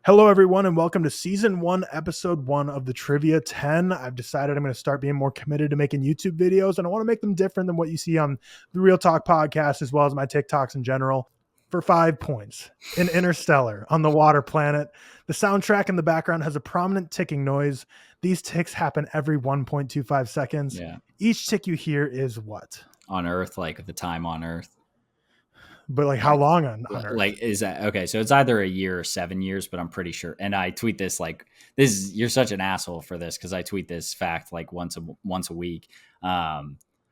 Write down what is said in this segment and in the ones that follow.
Hello, everyone, and welcome to Season 1, Episode 1 of the Trivia 10. I've decided I'm going to start being more committed to making YouTube videos, and I want to make them different than what you see on the ReelTok Podcast, as well as my TikToks in general. For 5 points, in Interstellar, on the water planet, the soundtrack in the background has a prominent ticking noise. These ticks happen every 1.25 seconds. Yeah. Each tick you hear is what? On Earth, like the time on Earth. But like how long on Earth? Like, is that okay? So it's either a year or 7 years, but I'm pretty sure. And I tweet this like this is you're such an asshole for this because I tweet this fact like once a week. But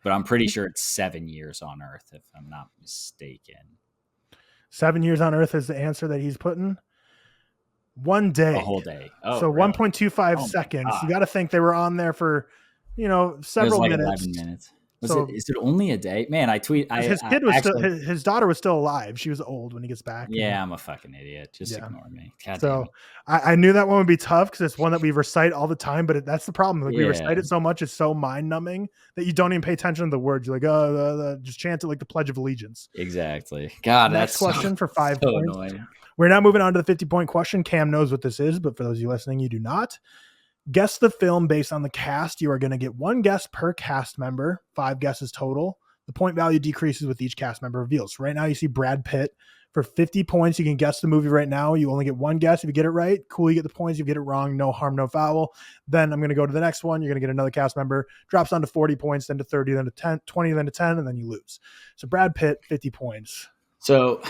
I'm pretty sure it's 7 years on Earth, if I'm not mistaken. 7 years on Earth is the answer that he's putting. 1 day. A whole day. Oh, so really? 1.25 seconds. You got to think they were on there for, several minutes. 11 minutes. Is it only a day? Man, I tweet. His daughter was still alive. She was old when he gets back. Yeah, I'm a fucking idiot. Just ignore me. I knew that one would be tough because it's one that we recite all the time. But that's the problem. Like we recite it so much, it's so mind numbing that you don't even pay attention to the words. You're like, just chant it like the Pledge of Allegiance. Exactly. God, Next question for 5 so points. Annoying. We're now moving on to the 50-point question. Cam knows what this is, but for those of you listening, you do not. Guess the film based on the cast. You are going to get 1 guess per cast member, 5 guesses total. The point value decreases with each cast member reveals. So right now you see Brad Pitt for 50 points. You can guess the movie right now. You only get 1 guess. If you get it right, cool, you get the points. If you get it wrong, no harm, no foul. Then I'm going to go to the next one. You're going to get another cast member, drops down to 40 points, then to 30, then to 10, 20, then to 10, and then you lose. So Brad Pitt, 50 points. So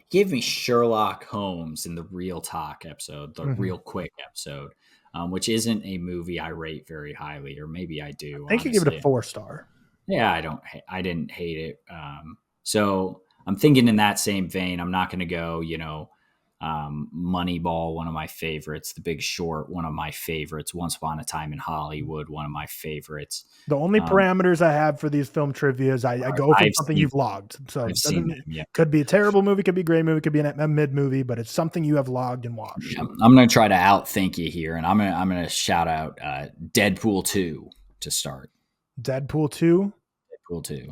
give me Sherlock Holmes in the ReelTok episode, the Real Quick episode, which isn't a movie I rate very highly, or maybe I do. I think you give it a 4-star. Yeah, I didn't hate it. So I'm thinking in that same vein, I'm not going to go, Moneyball, one of my favorites, The Big Short, one of my favorites, Once Upon a Time in Hollywood, one of my favorites. The only parameters I have for these film trivia is I go for something you've logged. So it could be a terrible movie, could be a great movie, could be a mid movie, but it's something you have logged and watched. Yeah, I'm going to try to outthink you here, and I'm going to shout out Deadpool 2 to start. Deadpool 2? Deadpool 2.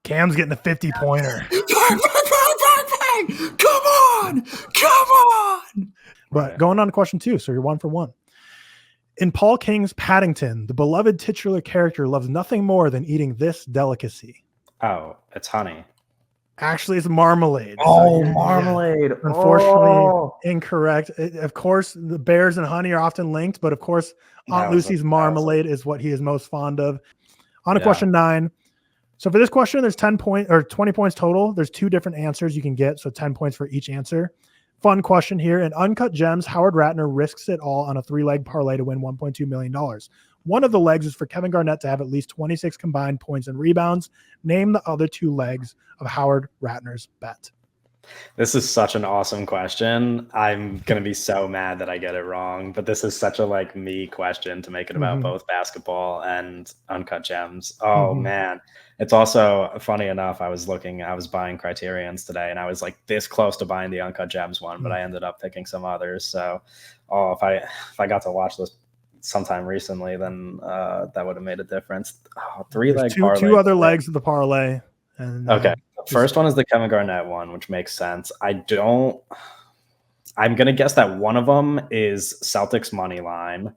Cam's getting a 50-pointer. Come on. But going on to question 2, so you're 1 for 1. In Paul King's Paddington, the beloved titular character loves nothing more than eating this delicacy. Oh, it's honey. Actually, it's marmalade. Oh, marmalade. Yeah. Unfortunately, incorrect. Of course, the bears and honey are often linked, but of course, Aunt Lucy's marmalade is what he is most fond of. On to question 9. So for this question, there's 20 points total. There's 2 different answers you can get, so 10 points for each answer. Fun question here. In Uncut Gems, Howard Ratner risks it all on a 3-leg parlay to win $1.2 million. One of the legs is for Kevin Garnett to have at least 26 combined points and rebounds. Name the other 2 legs of Howard Ratner's bet. This is such an awesome question. I'm going to be so mad that I get it wrong, but this is such a me question to make it about both basketball and Uncut Gems. Oh man. It's also funny enough. I was buying Criterions today and I was this close to buying the Uncut Gems one, but I ended up picking some others. So, if I got to watch this sometime recently, then that would have made a difference. 3-leg parlay. 2 other legs of the parlay. And, okay. First one is the Kevin Garnett one, which makes sense. I'm going to guess that one of them is Celtics money line,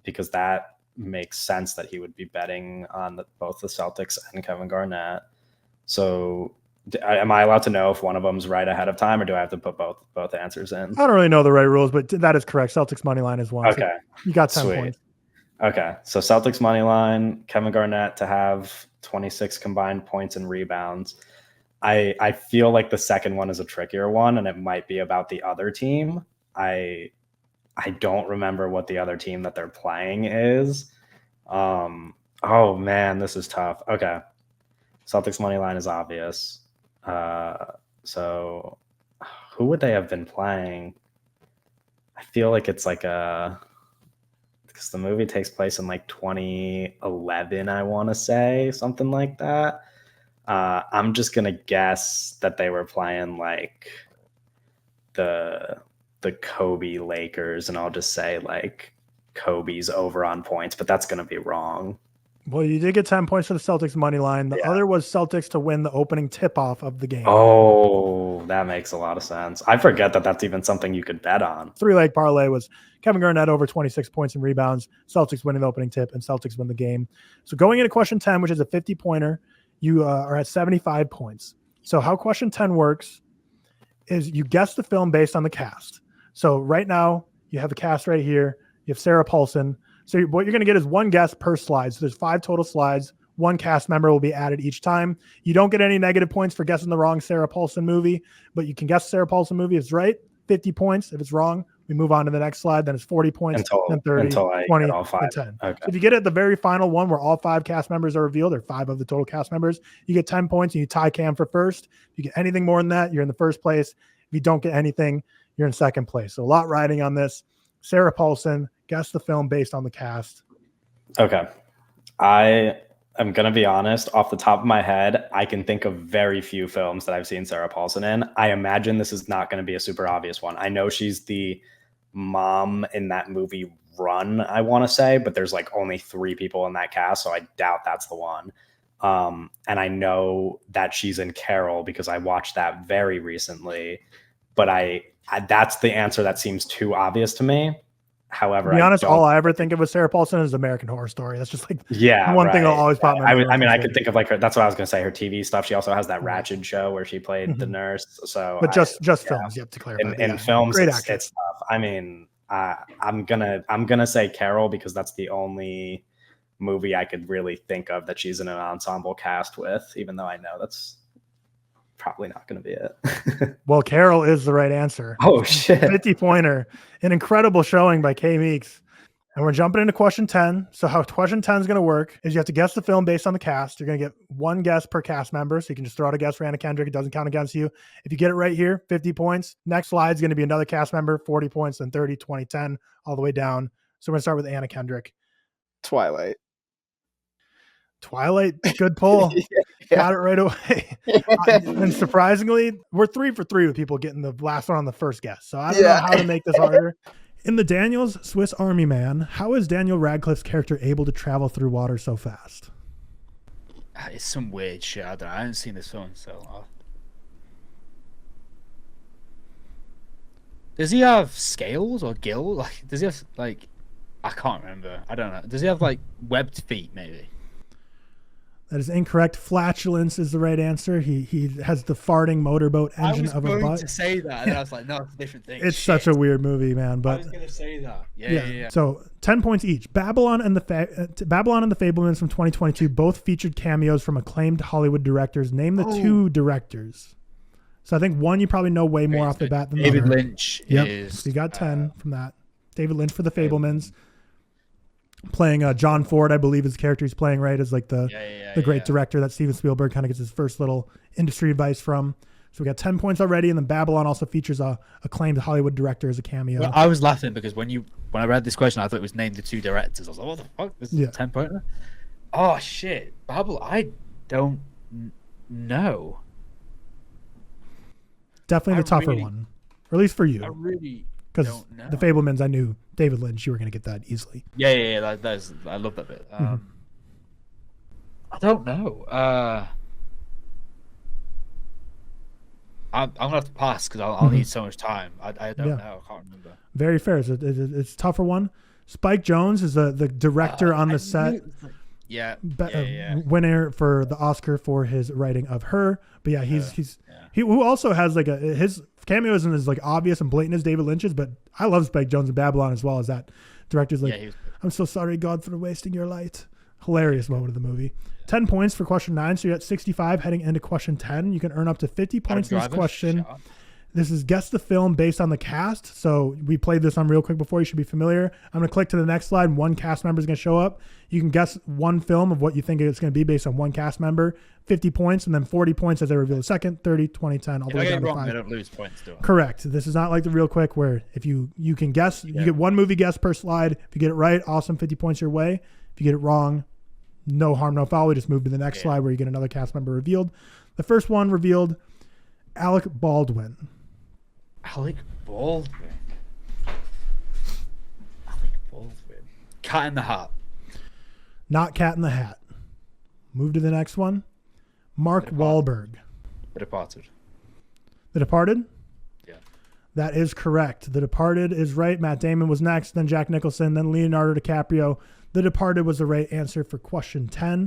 because that makes sense that he would be betting on both the Celtics and Kevin Garnett. So am I allowed to know if one of them's right ahead of time, or do I have to put both answers in? I don't really know the right rules, but that is correct. Celtics money line is one. Okay. So you got 10 points. Okay. So Celtics money line, Kevin Garnett to have 26 combined points and rebounds. I feel like the second one is a trickier one, and it might be about the other team. I don't remember what the other team that they're playing is. Oh man, this is tough. Okay. Celtics money line is obvious. So who would they have been playing? I feel like it's because the movie takes place in 2011, I want to say, something like that. I'm just going to guess that they were playing the Kobe Lakers, and I'll just say Kobe's over on points, but that's going to be wrong. Well, you did get 10 points for the Celtics money line. The other was Celtics to win the opening tip-off of the game. Oh, that makes a lot of sense. I forget that that's even something you could bet on. 3-leg parlay was Kevin Garnett over 26 points and rebounds, Celtics winning the opening tip, and Celtics win the game. So going into question 10, which is a 50-pointer, you are at 75 points. So how question 10 works is you guess the film based on the cast. So right now, you have the cast right here. You have Sarah Paulson. So what you're going to get is one guess per slide. So there's 5 total slides. One cast member will be added each time. You don't get any negative points for guessing the wrong Sarah Paulson movie, but you can guess Sarah Paulson movie. If it's right, 50 points. If it's wrong, we move on to the next slide. Then it's 40 points, then 30, 20, all 5. and 10. Okay. So if you get it at the very final one where all 5 cast members are revealed, or 5 of the total cast members, you get 10 points and you tie Cam for first. If you get anything more than that, you're in the first place. If you don't get anything, you're in second place. So a lot riding on this. Sarah Paulson, guess the film based on the cast. Okay. I am going to be honest. Off the top of my head, I can think of very few films that I've seen Sarah Paulson in. I imagine this is not going to be a super obvious one. I know she's the mom in that movie Run, I want to say, but there's like only 3 people in that cast, so I doubt that's the one. And I know that she's in Carol because I watched that very recently, but I that's the answer that seems too obvious to me. However, to be honest, all I ever think of with Sarah Paulson is American Horror Story. That's just like one thing I'll always pop. I mean, I could think of like her. That's what I was going to say. Her TV stuff. She also has that Ratched show where she played the nurse. So, but just films. You have to clarify. In films, it's tough. I mean, I'm gonna say Carol because that's the only movie I could really think of that she's in an ensemble cast with. Even though I know that's probably not going to be it. Well, Carol is the right answer. Oh shit. 50-pointer. An incredible showing by K Meeks. And we're jumping into question 10. So how question 10 is going to work is you have to guess the film based on the cast. You're going to get one guess per cast member. So you can just throw out a guess for Anna Kendrick. It doesn't count against you. If you get it right here, 50 points. Next slide is going to be another cast member, 40 points, then 30, 20, 10, all the way down. So we're going to start with Anna Kendrick. Twilight, good pull. Got it right away. And surprisingly, we're 3 for 3 with people getting the last one on the first guess. So I don't know how to make this harder. In the Daniels Swiss Army Man, how is Daniel Radcliffe's character able to travel through water so fast? It's some weird shit. I don't know. I haven't seen this film, so. Does he have scales or gills? Like, does he have like? I can't remember. I don't know. Does he have like webbed feet? Maybe. That is incorrect. Flatulence is the right answer. He has the farting motorboat engine of a butt. I was going to say that, and I was like, no, it's a different thing. It's such a weird movie, man. But I was going to say that. Yeah. So 10 points each. Babylon and the Fabelmans from 2022 both featured cameos from acclaimed Hollywood directors. Name the 2 directors. So I think one you probably know way more off the bat than David Lynch. Yep. So you got 10 from that. David Lynch for the Fabelmans. Playing John Ford, I believe, is the character he's playing, right? Is like the great director that Steven Spielberg kind of gets his first little industry advice from. So we got 10 points already, and then Babylon also features a acclaimed Hollywood director as a cameo. Well, I was laughing because when I read this question, I thought it was named the 2 directors. I was like, what the fuck? This is a 10-pointer? Oh shit, Babylon. I don't know. Definitely the tougher one, or at least for you. I really. Because the Fabelmans, I knew David Lynch, you were going to get that easily. Yeah. I love that bit. I don't know. I'm going to have to pass because I'll need so much time. I don't know. I can't remember. Very fair. It's a tougher one. Spike Jonze is the director on the set. Winner for the Oscar for his writing of Her. But yeah, he who also has like his cameo isn't as like obvious and blatant as David Lynch's, but I love Spike Jonze and Babylon as well as that director's like, I'm so sorry, God, for wasting your light. Hilarious moment of the movie. 10 points for question 9, so you're at 65 heading into question 10. You can earn up to 50 points in this question. This is guess the film based on the cast. So we played this on real quick before. You should be familiar. I'm going to click to the next slide. And one cast member is going to show up. You can guess one film of what you think it's going to be based on one cast member. 50 points and then 40 points as I reveal the second, 30, 20, 10, all the way down to 5. I don't lose points, do I? Correct. This is not like the real quick where if you can guess, you get one movie guess per slide. If you get it right, awesome, 50 points your way. If you get it wrong, no harm, no foul. We just move to the next slide where you get another cast member revealed. The first one revealed, Alec Baldwin. Alec Baldwin. Cat in the Hat. Not Cat in the Hat. Move to the next one. Mark Wahlberg. The Departed. The Departed? Yeah. That is correct. The Departed is right. Matt Damon was next, then Jack Nicholson, then Leonardo DiCaprio. The Departed was the right answer for question 10.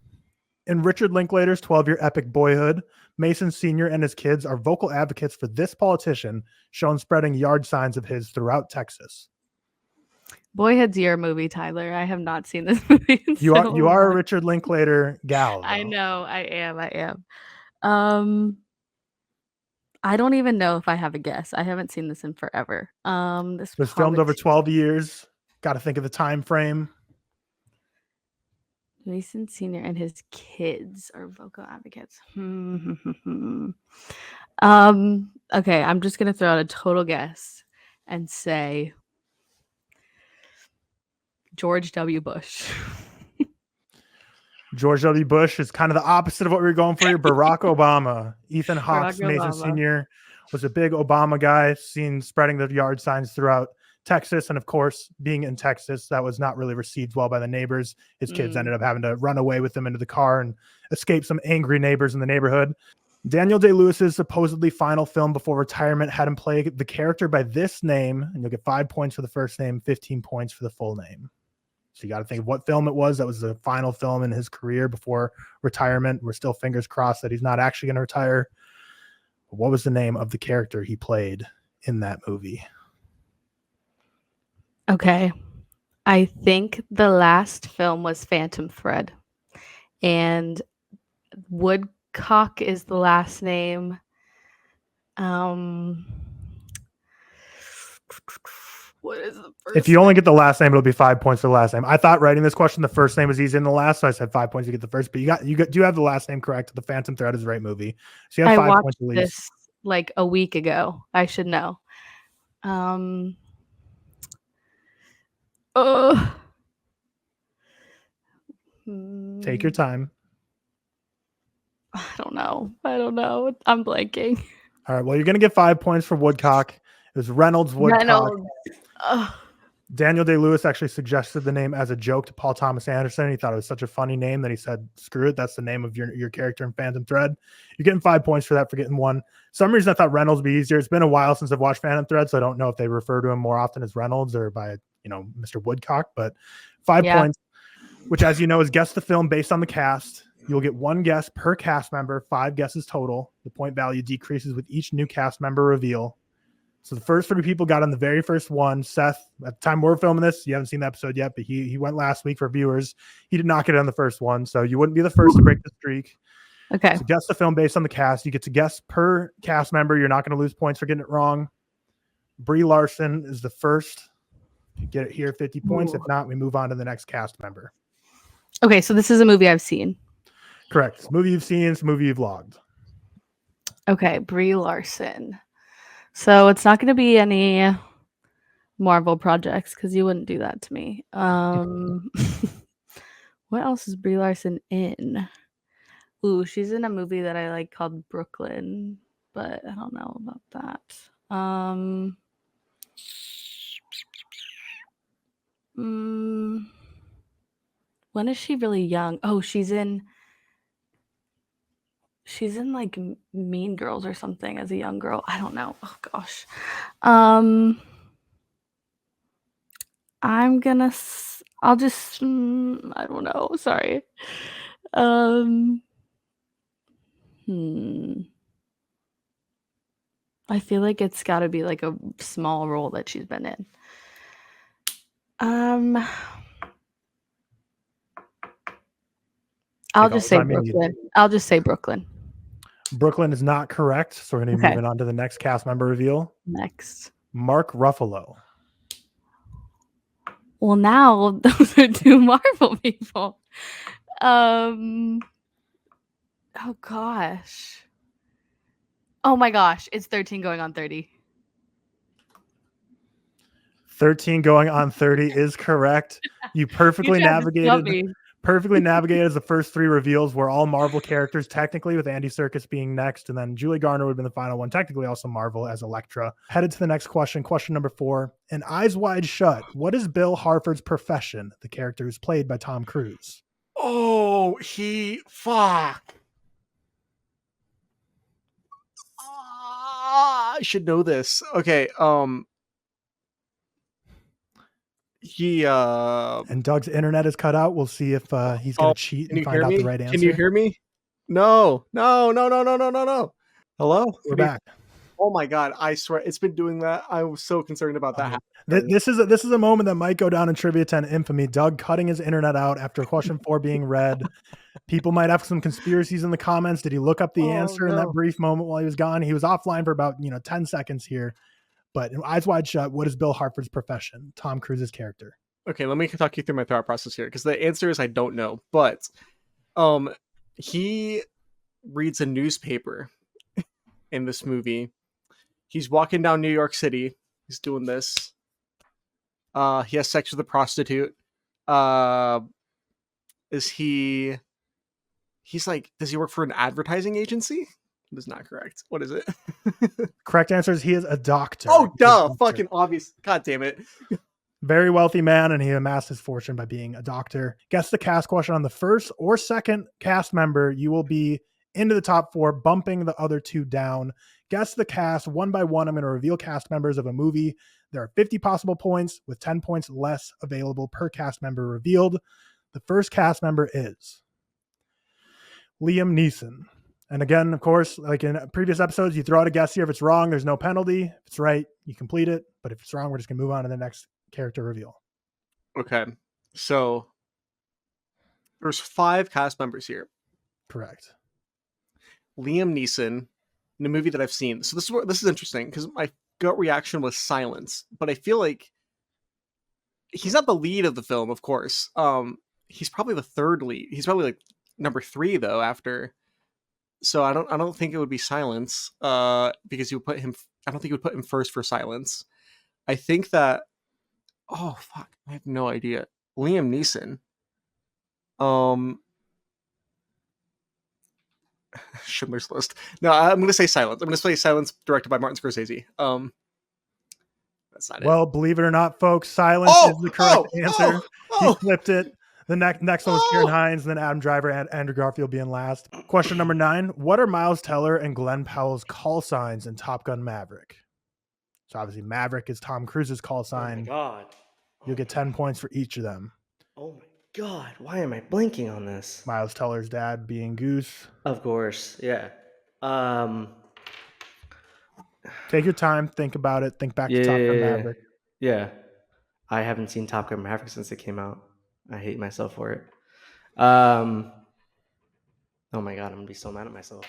In Richard Linklater's 12-year epic Boyhood, Mason Sr. and his kids are vocal advocates for this politician, shown spreading yard signs of his throughout Texas. Boyhood's your movie, Tyler. I have not seen this movie. You are a Richard Linklater gal, though. I know. I am. I don't even know if I have a guess. I haven't seen this in forever. This was filmed over 12 years. Got to think of the time frame. Mason Sr. and his kids are vocal advocates. Okay, I'm just gonna throw out a total guess and say George W. Bush. George W. Bush is kind of the opposite of what we were going for here. Barack Obama. Ethan Hawke's Mason Sr. was a big Obama guy, seen spreading the yard signs throughout Texas. And of course, being in Texas, that was not really received well by the neighbors. His kids ended up having to run away with him into the car and escape some angry neighbors in the neighborhood. Daniel Day-Lewis's supposedly final film before retirement had him play the character by this name, and you'll get 5 points for the first name, 15 points for the full name. So you got to think of what film it was. That was the final film in his career before retirement. We're still fingers crossed that he's not actually going to retire. But what was the name of the character he played in that movie? Okay. I think the last film was Phantom Thread. And Woodcock is the last name. What is the first If you only get the last name, it'll be 5 points for the last name. I thought writing this question, the first name was easy in the last, so I said 5 points to get the first. But you do have the last name correct. The Phantom Thread is the right movie. So you have 5 points at least. This like a week ago. I should know. Take your time. I don't know. I'm blanking. All right. Well, you're going to get 5 points for Woodcock. It was Reynolds Woodcock. Daniel Day-Lewis actually suggested the name as a joke to Paul Thomas Anderson. He thought it was such a funny name that he said, screw it. That's the name of your character in Phantom Thread. You're getting 5 points for that for getting one. Some reason I thought Reynolds would be easier. It's been a while since I've watched Phantom Thread, so I don't know if they refer to him more often as Reynolds or by, Mr. Woodcock, but 5 points, which, as you know, is guess the film based on the cast. You'll get one guess per cast member, 5 guesses total. The point value decreases with each new cast member reveal. So the first 3 people got on the very first one. Seth, at the time we're filming this, you haven't seen the episode yet, but he went last week for viewers. He did not get on the first one, so you wouldn't be the first to break the streak. Okay. So guess the film based on the cast. You get to guess per cast member. You're not going to lose points for getting it wrong. Brie Larson is the first. You get it here, 50 points. If not, we move on to the next cast member. Okay, so this is a movie I've seen. Correct. It's a movie you've seen. It's a movie you've logged. Okay, Brie Larson. So it's not going to be any Marvel projects because you wouldn't do that to me. What else is Brie Larson in? Ooh, she's in a movie that I like called Brooklyn, but I don't know about that. When is she really young? Oh, she's in like Mean Girls or something as a young girl. I don't know. Oh gosh. I don't know. Sorry. I feel like it's got to be like a small role that she's been in. I'll just say Brooklyn. Brooklyn is not correct, so we're going to be moving on to the next cast member reveal. Next. Mark Ruffalo. Well, now those are 2 Marvel people. Oh gosh. Oh my gosh, it's 13 going on 30. 13 going on 30 is correct. You perfectly navigated as the first 3 reveals were all Marvel characters, technically, with Andy Serkis being next, and then Julie Garner would have been the final one, technically also Marvel as Elektra. Headed to the next question, question number 4. In Eyes Wide Shut, what is Bill Harford's profession, the character who's played by Tom Cruise? Oh, fuck. I should know this. Okay. And Doug's internet is cut out. We'll see if he's going to cheat can and you find hear out me? the right answer. Can you hear me? No. Hello? We're back. Oh my God. I swear it's been doing that. I was so concerned about that. This is a moment that might go down in Trivia 10 infamy. Doug cutting his internet out after question 4 being read. People might have some conspiracies in the comments. Did he look up the answer in that brief moment while he was gone? He was offline for about 10 seconds here. But Eyes Wide Shut, what is Bill Hartford's profession? Tom Cruise's character. Okay, let me talk you through my thought process here, because the answer is I don't know. But he reads a newspaper in this movie. He's walking down New York City. He's doing this. He has sex with a prostitute. He's like, does he work for an advertising agency? That is not correct. What is it? Correct answer is he is a doctor. Oh, duh. Fucking obvious. God damn it. Very wealthy man, and he amassed his fortune by being a doctor. Guess the cast question on the first or second cast member. You will be into the top 4, bumping the other 2 down. Guess the cast one by one. I'm going to reveal cast members of a movie. There are 50 possible points, with 10 points less available per cast member revealed. The first cast member is Liam Neeson. And again, of course, like in previous episodes, you throw out a guess here. If it's wrong, there's no penalty. If it's right, you complete it. But if it's wrong, we're just going to move on to the next character reveal. Okay. So there's 5 cast members here. Correct. Liam Neeson in a movie that I've seen. So this is interesting, because my gut reaction was silence, but I feel like he's not the lead of the film, of course. He's probably the third lead. He's probably like number 3 though after. So I don't think it would be Silence, because you would put him. I don't think you would put him first for Silence. I think that. Oh fuck! I have no idea. Liam Neeson. Schindler's List. No, I'm going to say Silence. I'm going to say Silence, directed by Martin Scorsese. That's not it. Well, believe it or not, folks, Silence is the correct answer. He flipped it. The next one was Kieran Hines, and then Adam Driver and Andrew Garfield being last. Question number 9. What are Miles Teller and Glenn Powell's call signs in Top Gun Maverick? So obviously Maverick is Tom Cruise's call sign. Oh my God. You'll get 10 points for each of them. Oh my God. Why am I blanking on this? Miles Teller's dad being Goose. Of course. Yeah. Take your time. Think about it. Think back to Top Gun Maverick. Yeah. I haven't seen Top Gun Maverick since it came out. I hate myself for it. Oh my God, I'm gonna be so mad at myself.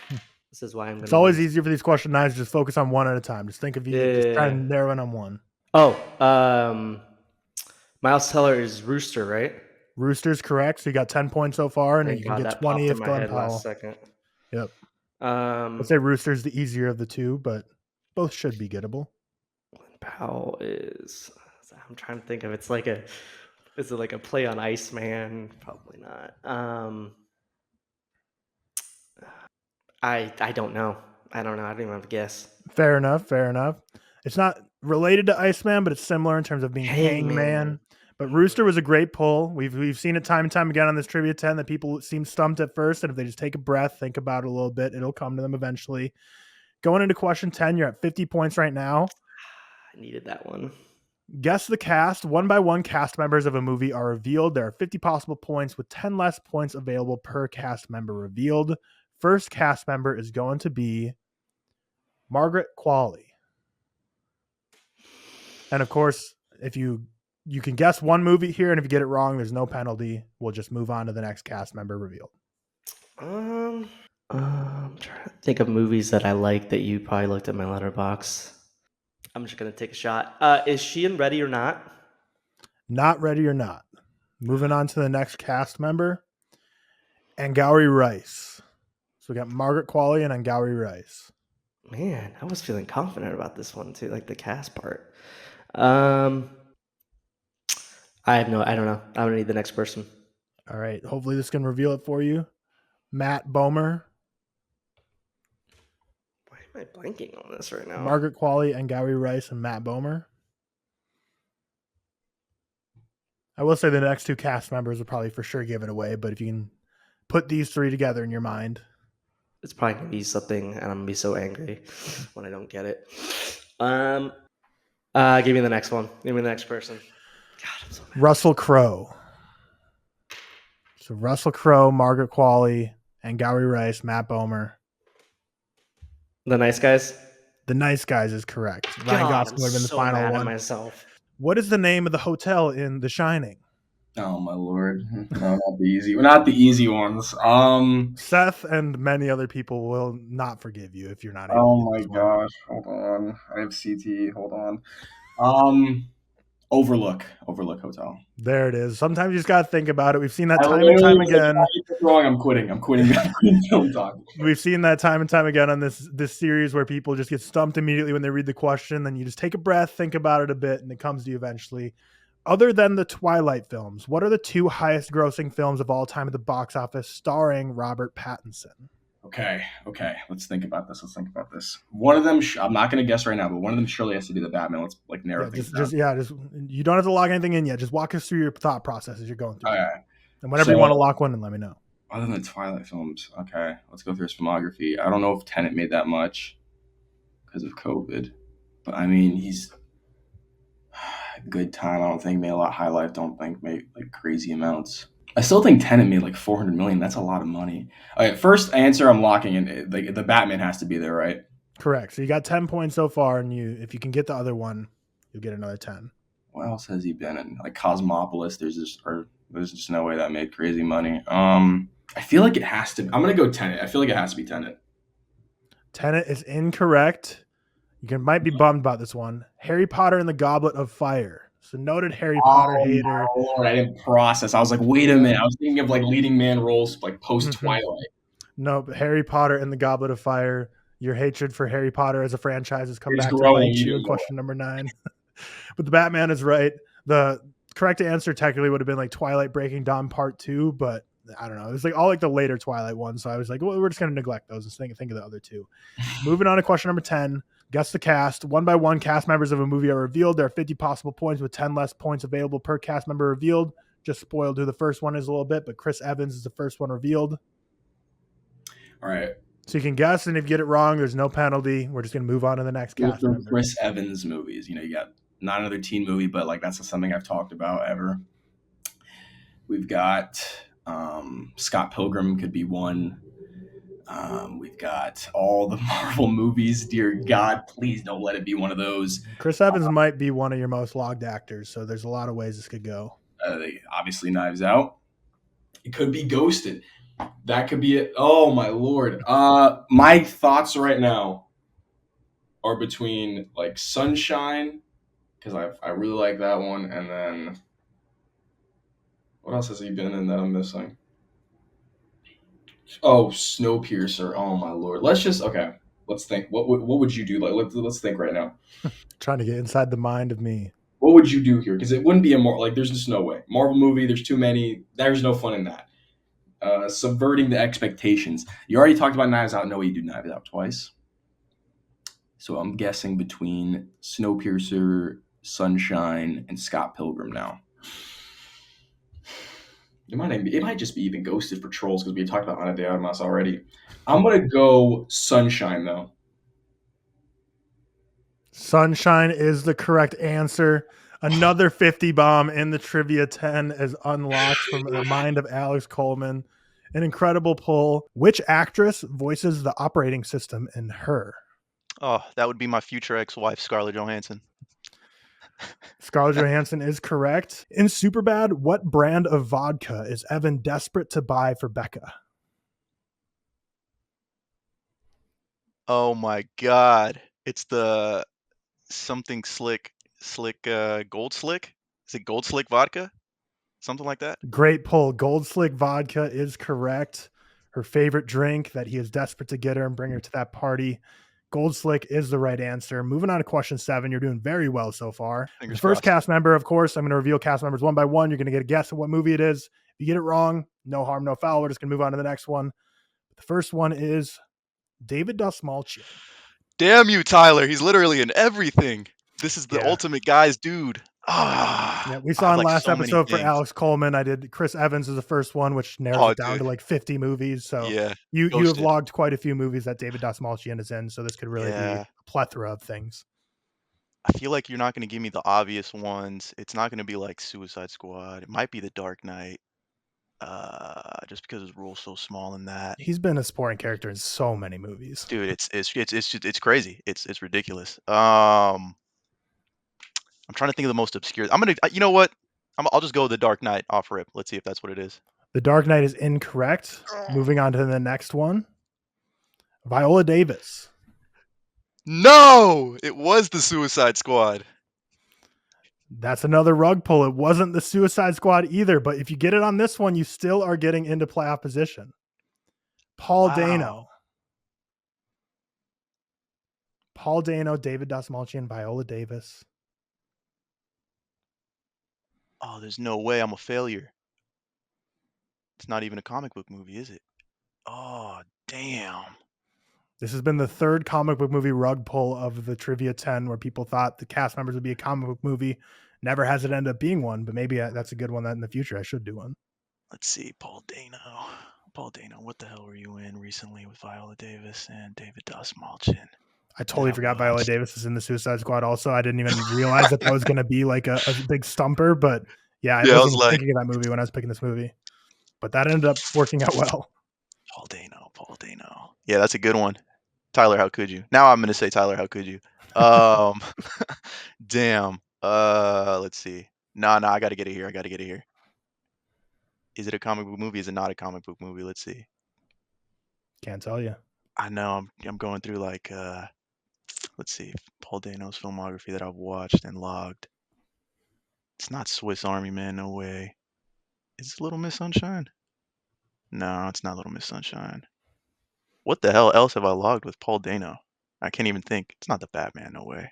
This is why I'm gonna. It's always easier for these question 9s to just focus on one at a time. Just think of just try and narrow in on one. Oh, Miles Teller is Rooster, right? Rooster's correct. So you got 10 points so far, and you can get 20 if Glenn Powell. Last second. Yep. Let's say Rooster's the easier of the 2, but both should be gettable. Glenn Powell is. I'm trying to think of. Is it like a play on Iceman? Probably not. I don't know. I don't even have a guess. Fair enough. It's not related to Iceman, but it's similar in terms of being Hangman. But Rooster was a great pull. We've seen it time and time again on this Trivia 10 that people seem stumped at first, and if they just take a breath, think about it a little bit, it'll come to them eventually. Going into question 10, you're at 50 points right now. I needed that one. Guess the cast. One by one cast members of a movie are revealed. There are 50 possible points with 10 less points available per cast member revealed. First cast member is going to be Margaret Qualley. And of course, if you can guess one movie here, and if you get it wrong, there's no penalty. We'll just move on to the next cast member revealed. I'm trying to think of movies that I like that you probably looked at my Letterboxd. I'm just going to take a shot. Is she in Ready or Not? Not Ready or Not. Moving on to the next cast member, Angourie Rice. So we got Margaret Qualley and Angourie Rice. Man, I was feeling confident about this one too, like the cast part. I don't know. I'm going to need the next person. All right. Hopefully this can reveal it for you. Matt Bomer. Why am I blanking on this right now? Margaret Qualley, Angourie Rice, and Matt Bomer. I will say the next two cast members will probably for sure give it away, but if you can put these three together in your mind. It's probably going to be something, and I'm going to be so angry when I don't get it. Give me the next one. Give me the next person. God, I'm so mad. Russell Crowe. So Russell Crowe, Margaret Qualley, Angourie Rice, Matt Bomer. The Nice Guys? The Nice Guys is correct. God, Ryan Gosling would have been the so final mad at one. myself. What is the name of the hotel in The Shining? Oh my lord! No, not the easy ones. Seth and many other people will not forgive you if you're not able Oh to my get this one. gosh! Hold on, I have CT. Hold on. Overlook Hotel. There it is. Sometimes you just got to think about it. We've seen that I time and time literally was like, again. "If I get this wrong, I'm quitting. I'm quitting film talk." We've seen that time and time again on this series where people just get stumped immediately when they read the question. Then you just take a breath, think about it a bit, and it comes to you eventually. Other than the Twilight films, what are the two highest grossing films of all time at the box office starring Robert Pattinson? Okay. Let's think about this. One of them, I'm not going to guess right now, but one of them surely has to be the Batman. Let's narrow things down. Just you don't have to log anything in yet. Just walk us through your thought process as you're going through. Okay. And whenever you want to lock one in, let me know. Other than the Twilight films, okay, let's go through his filmography. I don't know if Tenet made that much because of COVID, but I mean, he's Good Time. I don't think made a lot. High Life, don't think made like crazy amounts. I still think Tenet made like $400 million. That's a lot of money. All right, first answer I'm locking in. The Batman has to be there, right? Correct. So you got 10 points so far, and if you can get the other one, you'll get another 10. What else has he been in? Like Cosmopolis. There's just no way that made crazy money. I feel like it has to. I'm gonna go Tenet. I feel like it has to be Tenet. Tenet is incorrect. You might be bummed about this one. Harry Potter and the Goblet of Fire. So noted Harry Potter hater. My Lord, I didn't process. I was like, wait a minute. I was thinking of like leading man roles like post Twilight. No, but Harry Potter and the Goblet of Fire. Your hatred for Harry Potter as a franchise has come It's back to growing bite you even in question number 9. But the Batman is right. The correct answer technically would have been like Twilight Breaking Dawn Part 2, but I don't know. It was like all like the later Twilight ones. So I was like, well, we're just going to neglect those and think of the other two. Moving on to question number 10. Guess the cast. One by one, cast members of a movie are revealed. There are 50 possible points with 10 less points available per cast member revealed. Just spoiled who the first one is a little bit, but Chris Evans is the first one revealed. All right. So you can guess, and if you get it wrong, there's no penalty. We're just going to move on to the next cast member. Chris Evans movies. You got not another teen movie, but like that's something I've talked about ever. We've got Scott Pilgrim could be one. We've got all the Marvel movies. Dear God, please don't let it be one of those. Chris Evans might be one of your most logged actors, so there's a lot of ways this could go. Obviously, Knives Out. It could be Ghosted. That could be it. Oh my Lord. My thoughts right now are between like Sunshine, because I really like that one, and then what else has he been in that I'm missing? Oh, Snowpiercer. Oh my Lord. Let's think. What would you do? Like let's think right now. Trying to get inside the mind of me. What would you do here? Because it wouldn't be there's just no way. Marvel movie, there's too many. There's no fun in that. Subverting the expectations. You already talked about Knives Out. No way you do Knives Out twice. So I'm guessing between Snowpiercer, Sunshine, and Scott Pilgrim now. It might just be even Ghosted for trolls because we talked about Ana de Armas already. I'm going to go Sunshine, though. Sunshine is the correct answer. Another 50 bomb in the Trivia 10 is unlocked from the mind of Alex Coleman. An incredible pull. Which actress voices the operating system in Her? Oh, that would be my future ex-wife, Scarlett Johansson. Scarlett Johansson is correct. In Superbad, what brand of vodka is Evan desperate to buy for Becca? Oh my God. It's the something slick Gold Slick. Is it Gold Slick vodka? Something like that? Great pull. Gold Slick vodka is correct. Her favorite drink that he is desperate to get her and bring her to that party. Gold Slick is the right answer. Moving on to question 7. You're doing very well so far. Fingers The first crossed. cast member, of course, I'm going to reveal cast members one by one. You're going to get a guess at what movie it is. If you get it wrong, no harm, no foul. We're just going to move on to the next one. The first one is David Dastmalchian. Damn you, Tyler. He's literally in everything. This is the ultimate guy's dude. Yeah, we saw in last episode for Alex Coleman. I did Chris Evans is the first one, which narrows it down to like 50 movies. So Yeah, you have logged quite a few movies that David Dastmalchian is in. So this could really be a plethora of things. I feel like you're not going to give me the obvious ones. It's not going to be like Suicide Squad. It might be The Dark Knight. Just because his role's so small in that. He's been a supporting character in so many movies. Dude, it's crazy. It's ridiculous. I'm trying to think of the most obscure. You know what? I'll just go with The Dark Knight off rip. Let's see if that's what it is. The Dark Knight is incorrect. Moving on to the next one. Viola Davis. No, it was the Suicide Squad. That's another rug pull. It wasn't the Suicide Squad either, but if you get it on this one, you still are getting into playoff position. Paul Dano. Paul Dano, David Dastmalchian, Viola Davis. Oh, there's no way I'm a failure. It's not even a comic book movie, is it? Oh, damn. This has been the third comic book movie rug pull of the Trivia 10 where people thought the cast members would be a comic book movie. Never has it end up being one, but maybe that's a good one that in the future I should do one. Let's see, Paul Dano. Paul Dano, what the hell were you in recently with Viola Davis and David Dastmalchian? I totally forgot Viola Davis is in the Suicide Squad also. I didn't even realize that was going to be like a big stumper, but yeah, I wasn't thinking of that movie when I was picking this movie. But that ended up working out well. Paul Dano. Yeah, that's a good one. Tyler, how could you? Now I'm going to say Tyler, how could you? Damn. Let's see. No, I got to get it here. Is it a comic book movie? Is it not a comic book movie? Let's see. Can't tell you. I know. I'm going through like, let's see. Paul Dano's filmography that I've watched and logged. It's not Swiss Army Man, no way. Is it Little Miss Sunshine? No, it's not Little Miss Sunshine. What the hell else have I logged with Paul Dano? I can't even think. It's not the Batman, no way.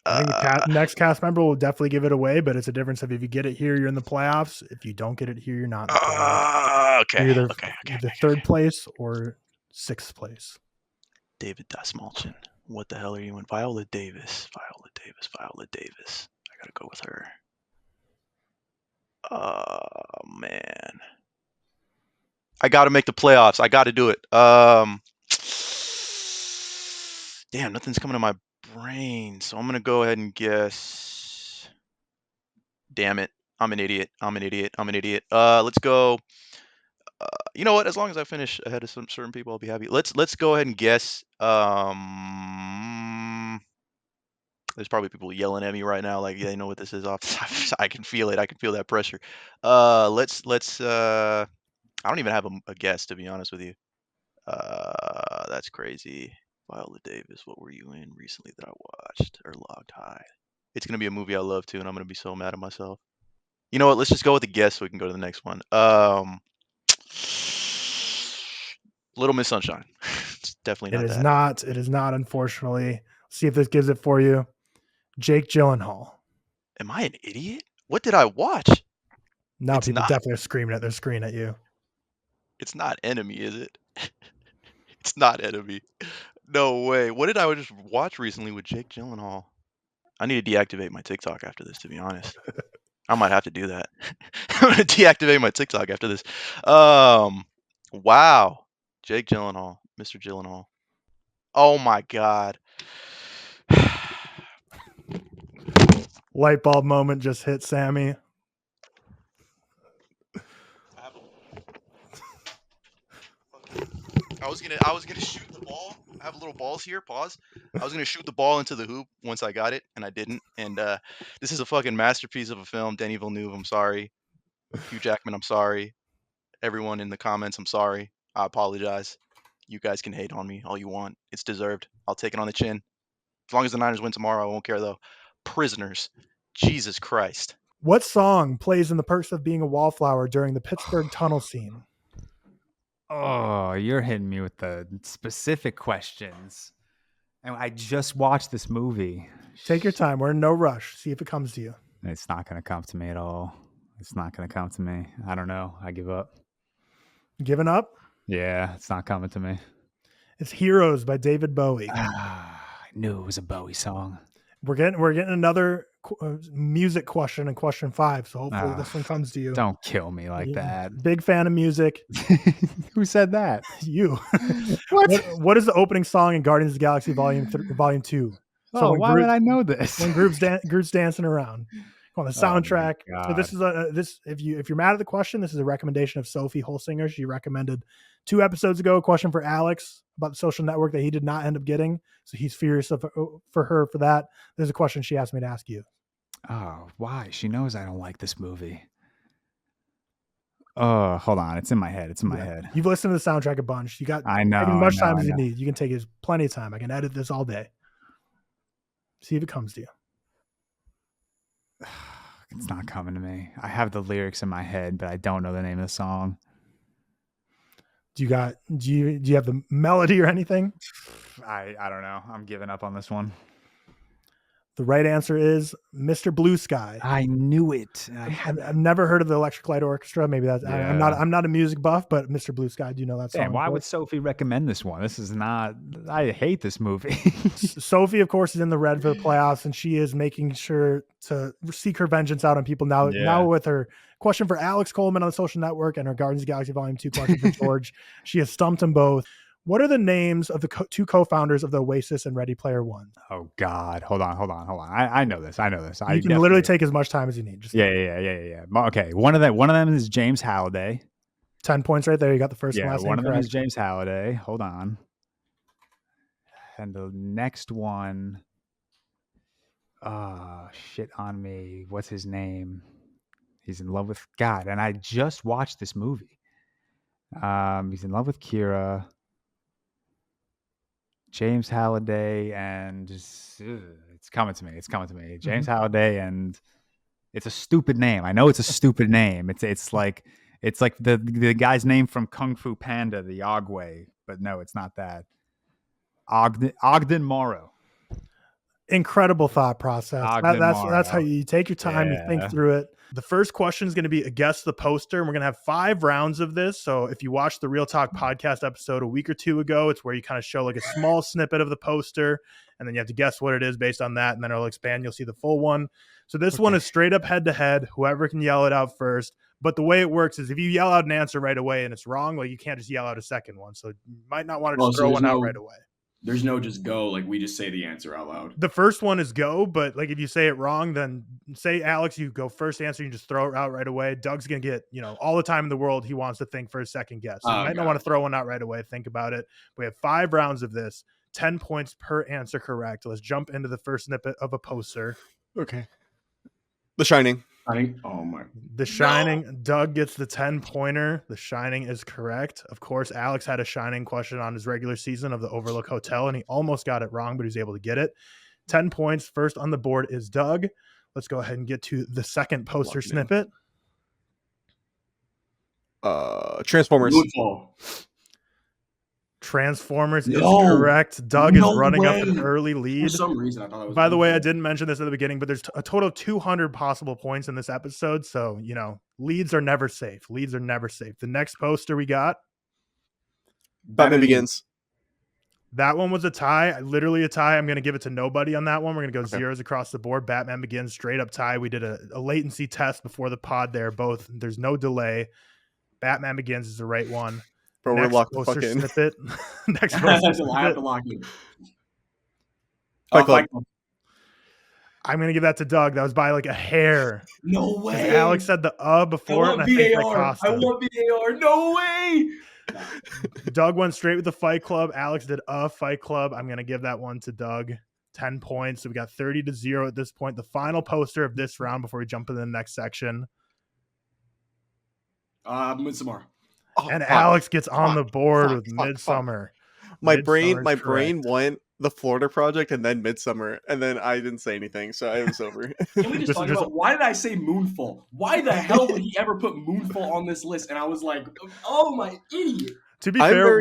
I think the next cast member will definitely give it away, but it's a difference of if you get it here, you're in the playoffs. If you don't get it here, you're not in the playoffs. Okay. You're either third place or sixth place. David Dastmalchian. What the hell are you in? Viola Davis. I gotta go with her. Oh man. I gotta make the playoffs. I gotta do it. Damn, nothing's coming to my brain. So I'm gonna go ahead and guess. Damn it. I'm an idiot. Let's go. You know what? As long as I finish ahead of some certain people, I'll be happy. Let's go ahead and guess. There's probably people yelling at me right now, like they know what this is. I can feel it. I can feel that pressure. Let's. I don't even have a guess, to be honest with you. That's crazy. Viola Davis, what were you in recently that I watched or logged high? It's gonna be a movie I love too, and I'm gonna be so mad at myself. You know what? Let's just go with the guess so we can go to the next one. Little Miss Sunshine. It's definitely not that. It is not, unfortunately. See if this gives it for you. Jake Gyllenhaal. Am I an idiot? What did I watch? Now people definitely are screaming at their screen at you. It's not Enemy, is it? It's not Enemy. No way. What did I just watch recently with Jake Gyllenhaal? I need to deactivate my TikTok after this, to be honest. I might have to do that. I'm going to deactivate my TikTok after this. Wow. Jake Gyllenhaal. Mr. Gyllenhaal. Oh, my God. Light bulb moment just hit Sammy. I was gonna shoot the ball. I have little balls here. Pause. I was gonna shoot the ball into the hoop once I got it, and I didn't. And this is a fucking masterpiece of a film. Denis Villeneuve, I'm sorry. Hugh Jackman, I'm sorry. Everyone in the comments, I'm sorry. I apologize. You guys can hate on me all you want. It's deserved. I'll take it on the chin. As long as the Niners win tomorrow, I won't care though. Prisoners. Jesus Christ. What song plays in The Perks of Being a Wallflower during the Pittsburgh tunnel scene? Oh, you're hitting me with the specific questions. And I just watched this movie. Take your time. We're in no rush. See if it comes to you. It's not going to come to me at all. It's not going to come to me. I don't know. I give up. Giving up? Yeah, it's not coming to me. It's Heroes by David Bowie. I knew it was a Bowie song. We're getting another music question in question 5. So hopefully this one comes to you. Don't kill me like that. Big fan of music. Who said that? You. What? What is the opening song in Guardians of the Galaxy Volume 2? So why would I know this? When Groot's dancing around on the soundtrack. So this is if you're mad at the question, this is a recommendation of Sophie Holsinger. She recommended 2 episodes ago a question for Alex about the social network that he did not end up getting. So he's furious for her for that. There's a question she asked me to ask you. Oh, why? She knows I don't like this movie. Oh, hold on. It's in my head. You've listened to the soundtrack a bunch. You got I know, as much time as I you know. need. You can take plenty of time. I can edit this all day. See if it comes to you. It's not coming to me. I have the lyrics in my head, but I don't know the name of the song. Do you have the melody or anything? I don't know. I'm giving up on this one. The right answer is Mr. Blue Sky. I knew it. I've never heard of the Electric Light Orchestra. Maybe that's I'm not a music buff, but Mr. Blue Sky, do you know that song? Damn, why would Sophie recommend this one? This is not. I hate this movie. Sophie, of course, is in the red for the playoffs, and she is making sure to seek her vengeance out on people now. Yeah. Now with her question for Alex Coleman on the social network and her Guardians of the Galaxy Volume 2 question for George, she has stumped them both. What are the names of the 2 co-founders of the Oasis and Ready Player One? Oh God! Hold on. I know this. You can literally take as much time as you need. Yeah. Okay. One of them is James Halliday. 10 points right there. You got the first and last name one of them correct. is James Halliday. Hold on. And the next one, shit on me. What's his name? He's in love with God, and I just watched this movie. He's in love with Kira. James Halliday, and it's coming to me. James Halliday, and it's a stupid name. I know it's a stupid name. It's like the guy's name from Kung Fu Panda, the Ogway, but no, it's not that. Ogden Morrow. Incredible thought process. That's how you take your time, you think through it. The first question is going to be a guess the poster, and we're going to have 5 rounds of this. So if you watched the ReelTok Podcast episode a week or 2 ago, it's where you kind of show like a small snippet of the poster, and then you have to guess what it is based on that, and then it'll expand. You'll see the full one. So this one is straight up head to head. Whoever can yell it out first. But the way it works is if you yell out an answer right away and it's wrong, like you can't just yell out a second one. So you might not want to just throw one out right away. There's no just go, like we just say the answer out loud. The first one is go, but like if you say it wrong, then say Alex, you go first answer, you just throw it out right away. Doug's gonna get, all the time in the world he wants to think for a second guess. So you might not want to throw one out right away. Think about it. We have 5 rounds of this, 10 points per answer correct. Let's jump into the first snippet of a poster. Okay. The Shining. Oh my. The Shining. No. Doug gets the 10-pointer. The Shining is correct. Of course, Alex had a Shining question on his regular season of the Overlook Hotel, and he almost got it wrong, but he was able to get it. 10 points. First on the board is Doug. Let's go ahead and get to the second poster snippet. Transformers. Moonfall. Transformers is correct. Doug is running up an early lead. For some reason, I thought it was. By the way, I didn't mention this at the beginning, but there's a total of 200 possible points in this episode. So, leads are never safe. The next poster we got. Batman Begins. That one was a tie. Literally a tie. I'm going to give it to nobody on that one. We're going to go zeros across the board. Batman Begins, straight up tie. We did a latency test before the pod there. Both. There's no delay. Batman Begins is the right one. Bro, we're locked the fuck in. Snippet. Next poster snippet. I have to lock in. Fight Club. I'm going to give that to Doug. That was by like a hair. No way. Alex said the before, and I think I want VAR. No way. Doug went straight with the Fight Club. Alex did a Fight Club. I'm going to give that one to Doug. 10 points. So we got 30-0 at this point. The final poster of this round before we jump into the next section. Midsommar. And Alex gets on the board with Midsommar. My brain went the Florida Project and then Midsommar, and then I didn't say anything, so it was over. Can we just talk about why did I say Moonfall? Why the hell would he ever put Moonfall on this list? And I was like, oh my idiot. To be fair,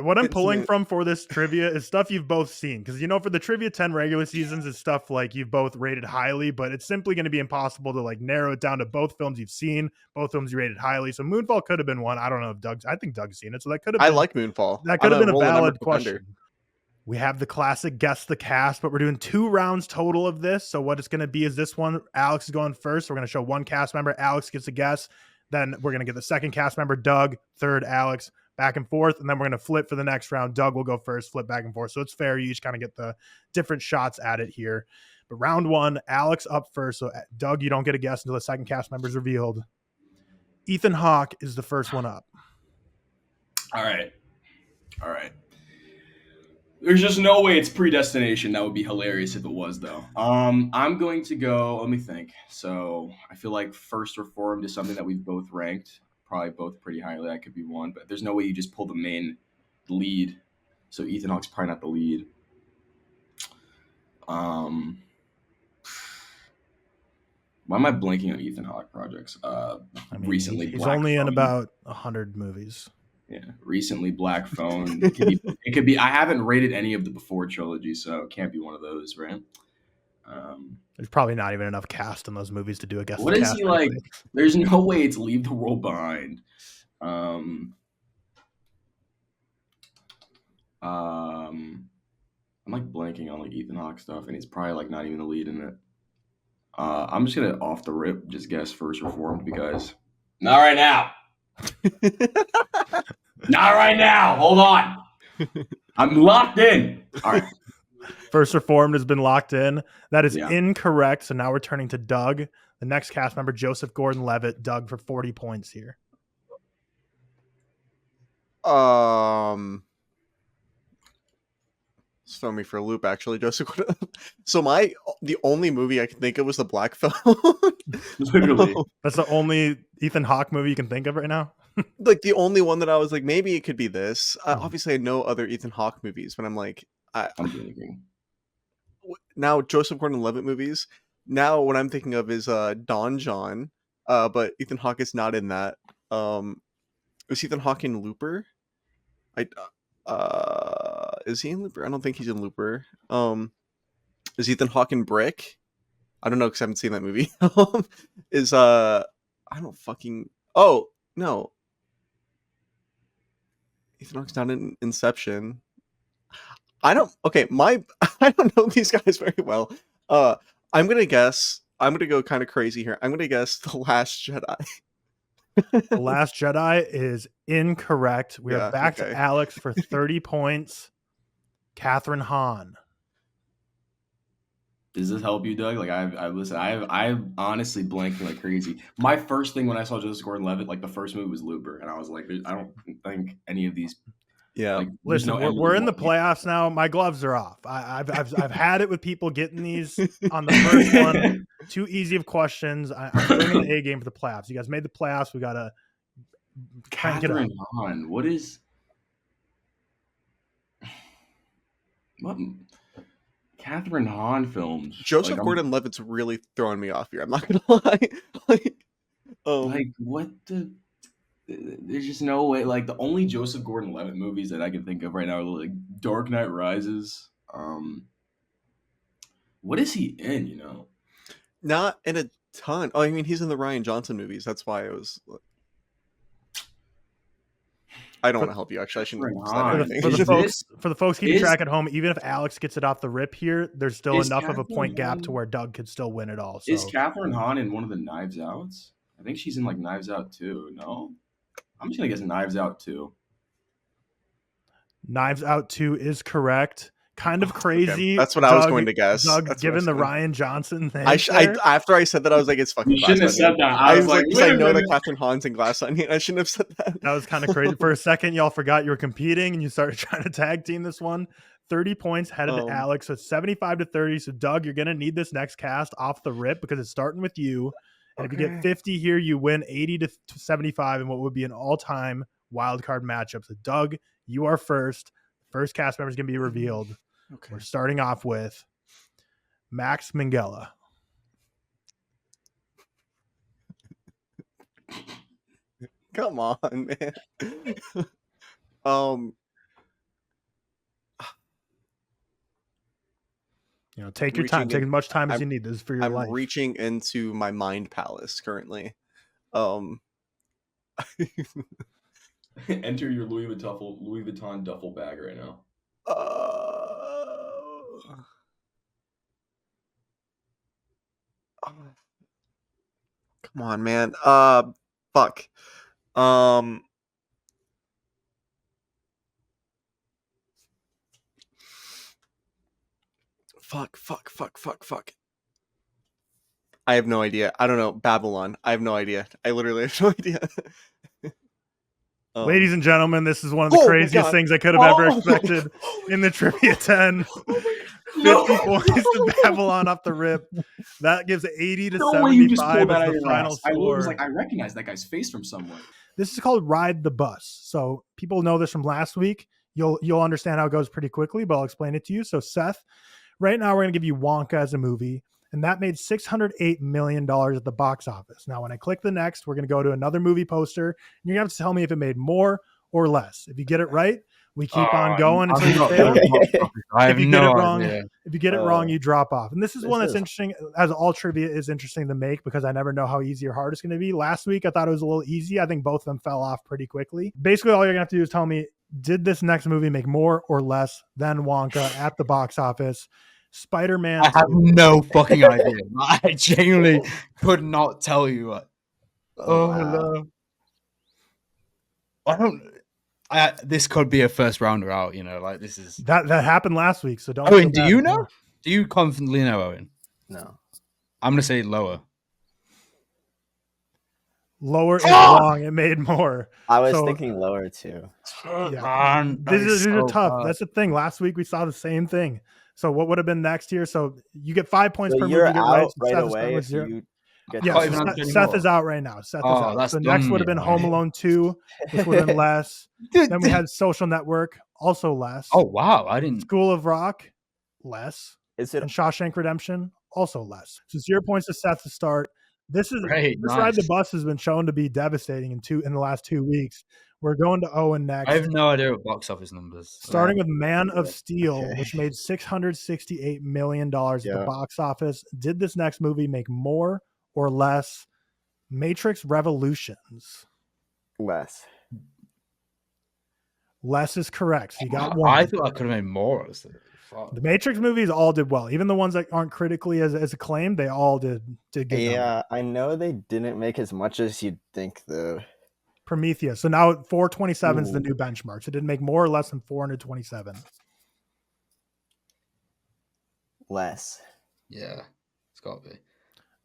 what I'm pulling from for this trivia is stuff you've both seen. Because, for the Trivia 10 regular seasons, it's stuff like you've both rated highly, but it's simply going to be impossible to like narrow it down to both films you've seen, both films you rated highly. So Moonfall could have been one. I don't know if I think Doug's seen it. So that could have been. I like Moonfall. That could have been a valid question. We have the classic guess the cast, but we're doing 2 rounds total of this. So what it's going to be is this one, Alex is going first. We're going to show one cast member. Alex gets a guess. Then we're going to get the second cast member, Doug, third, Alex, back and forth. And then we're going to flip for the next round. Doug will go first, flip back and forth. So it's fair. You each kind of get the different shots at it here. But round 1, Alex up first. So Doug, you don't get a guess until the second cast member is revealed. Ethan Hawke is the first one up. All right. There's just no way it's Predestination. That would be hilarious if it was, though. I'm going to go. Let me think. So I feel like First Reformed is something that we've both ranked, probably both pretty highly. That could be one, but there's no way you just pull the main lead. So Ethan Hawke's probably not the lead. Why am I blanking on Ethan Hawke projects? Recently, he's Black only Phone. in about 100 movies. Yeah, recently Black Phone. It could be. I haven't rated any of the Before trilogy, so it can't be one of those, right? There's probably not even enough cast in those movies to do a guess. What is he like? There's no way it's Leave the World Behind. I'm like blanking on like Ethan Hawke stuff, and he's probably like not even the lead in it. I'm just gonna off the rip just guess First Reformed because not right now. Not right now. Hold on. I'm locked in. All right. First Reformed has been locked in. That is incorrect. So now we're turning to Doug. The next cast member, Joseph Gordon-Levitt. Doug for 40 points here. Just throw me for a loop, actually, Joseph. So the only movie I can think of was the Black Phone. Literally. That's the only Ethan Hawke movie you can think of right now? Like the only one that I was like, maybe it could be this. Obviously, I know other Ethan Hawke movies, but I'm like, I'm thinking. Now Joseph Gordon-Levitt movies. Now what I'm thinking of is Don John, but Ethan Hawke is not in that. Is Ethan Hawke in Looper? Is he in Looper? I don't think he's in Looper. Is Ethan Hawke in Brick? I don't know because I haven't seen that movie. I don't fucking. Oh no. Ethan Hawke's not in Inception. I don't know these guys very well. I'm gonna guess. I'm gonna go kind of crazy here. I'm gonna guess The Last Jedi. The Last Jedi is incorrect. We are back to Alex for 30 points. Catherine Hahn. Does this help you, Doug? Like I'm honestly blanking like crazy. My first thing when I saw Joseph Gordon-Levitt, like the first movie was Looper, and I was like, I don't think any of these. Yeah, like, listen, we're in the playoffs now. My gloves are off. I've had it with people getting these on the first one. Too easy of questions. I'm bringing the A game for the playoffs. You guys made the playoffs. We gotta Catherine Hahn. What is what? Catherine Hahn films. Joseph Gordon-Levitt's really throwing me off here. I'm not gonna lie. Like what the. There's just no way. Like the only Joseph Gordon-Levitt movies that I can think of right now are like Dark Knight Rises. What is he in? You know, not in a ton. Oh, I mean, he's in the Rian Johnson movies. That's why it was. I don't want to help you. Actually, I shouldn't. For the folks keeping track at home, even if Alex gets it off the rip here, there's still enough of a point gap to where Doug could still win it all. So. Is Catherine Hahn in one of the Knives Outs? I think she's in like Knives Out 2. No. I'm just going to guess Knives Out 2. Knives Out 2 is correct. Kind of crazy. Okay. That's what I was going to guess. Doug, given the Rian Johnson thing. After I said that, I was like, it's fucking. You shouldn't have said that. I was like, I know that Catherine Hahn's in Glass Onion. I shouldn't have said that. That was kind of crazy. For a second, y'all forgot you were competing and you started trying to tag team this one. 30 points headed to Alex. So it's 75-30. So Doug, you're going to need this next cast off the rip because it's starting with you. And if you get 50 here, you win 80-75 in what would be an all-time wildcard matchup. So, Doug, you are first. First cast member is going to be revealed. Okay. We're starting off with Max Minghella. Come on, man. Take your time. Take as much time as you need. This is for your life. I'm reaching into my mind palace currently. Enter your Louis Vuitton duffel bag right now. Come on, man. Fuck. Fuck. I have no idea. I don't know. Babylon. I have no idea. I literally have no idea. Ladies and gentlemen, this is one of the craziest things I could have ever expected in the Trivia 10. 50 points to Babylon off the rip. That gives 80 to 75 as the final score. I recognize that guy's face from somewhere. This is called Ride the Bus. So people know this from last week. You'll understand how it goes pretty quickly, but I'll explain it to you. So Seth, right now we're going to give you Wonka as a movie. And that made $608 million at the box office. Now, when I click the next, we're going to go to another movie poster. And you're going to have to tell me if it made more or less. If you get it right, we keep on going until you fail. If you get it wrong, you drop off. And this is one that's interesting, as all trivia is interesting to make, because I never know how easy or hard it's going to be. Last week, I thought it was a little easy. I think both of them fell off pretty quickly. Basically, all you're going to have to do is tell me, did this next movie make more or less than Wonka at the box office? Spider-Man. I have no fucking idea. I genuinely could not tell you what. No. I don't. This could be a first rounder out. Like this is that happened last week. So don't. Owen, do you know? Do you confidently know, Owen? No. I'm gonna say lower. Lower is wrong. It made more. I was thinking lower too. Yeah. These are tough. That's the thing. Last week we saw the same thing. So what would have been next here? So you get 5 points per movie. You're out right away. Seth is out right now. Seth is out. So next would have been Home Alone 2. This would have been less. Then we had Social Network, also less. Oh wow, I didn't. School of Rock, less. And Shawshank Redemption, also less. So 0 points to Seth to start. This Ride the Bus has been shown to be devastating in the last 2 weeks. We're going to Owen next. I have no idea what box office numbers. Starting with Man of Steel, which made $668 million at the box office. Did this next movie make more or less? Matrix Revolutions. Less. Less is correct. So you got one. I thought I could have made more. The Matrix movies all did well. Even the ones that aren't critically as acclaimed, they all did good. Yeah, I know they didn't make as much as you'd think, though. Prometheus. So now 427 is the new benchmark. So it didn't make more or less than 427. Less. Yeah, it's got to be.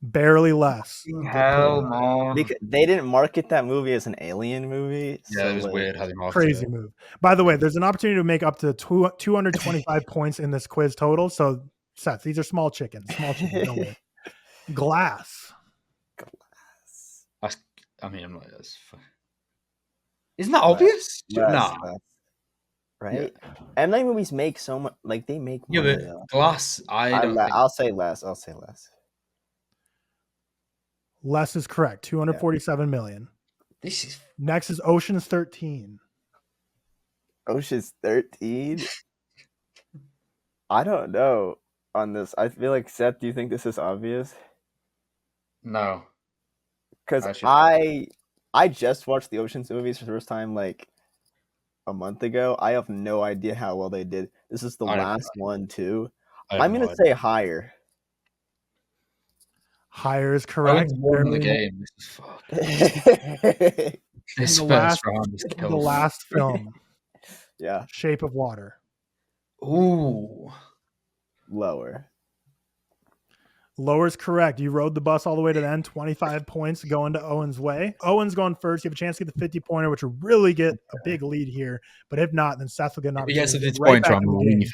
Barely less. Hell no. Because they didn't market that movie as an alien movie. Yeah, it was weird how they marketed crazy move. By the way, there's an opportunity to make up to 225 points in this quiz total. So, Seth, these are small chickens. Small chickens. Don't worry. Glass. I'm not. Isn't that obvious? Less. Right? Yeah. And like movies make so much. Like they make. Yeah, but Glass. I'll say less. Less is correct. 247 million. This is next is Ocean's 13. Ocean's 13. I don't know on this. I feel like Seth. Do you think this is obvious? No, because I just watched the Ocean's movies for the first time like a month ago. I have no idea how well they did. This is the last one too. I'm gonna say higher. Higher is correct. The game. This is the last film. Yeah. Shape of Water. Ooh. Lower. Lower is correct. You rode the bus all the way to the end. 25 points going to Owen's way. Owen's going first. You have a chance to get the 50-pointer, which will really get a big lead here. But if not, then Seth will get an opportunity. If he gets the 50-pointer, I'm leaving. If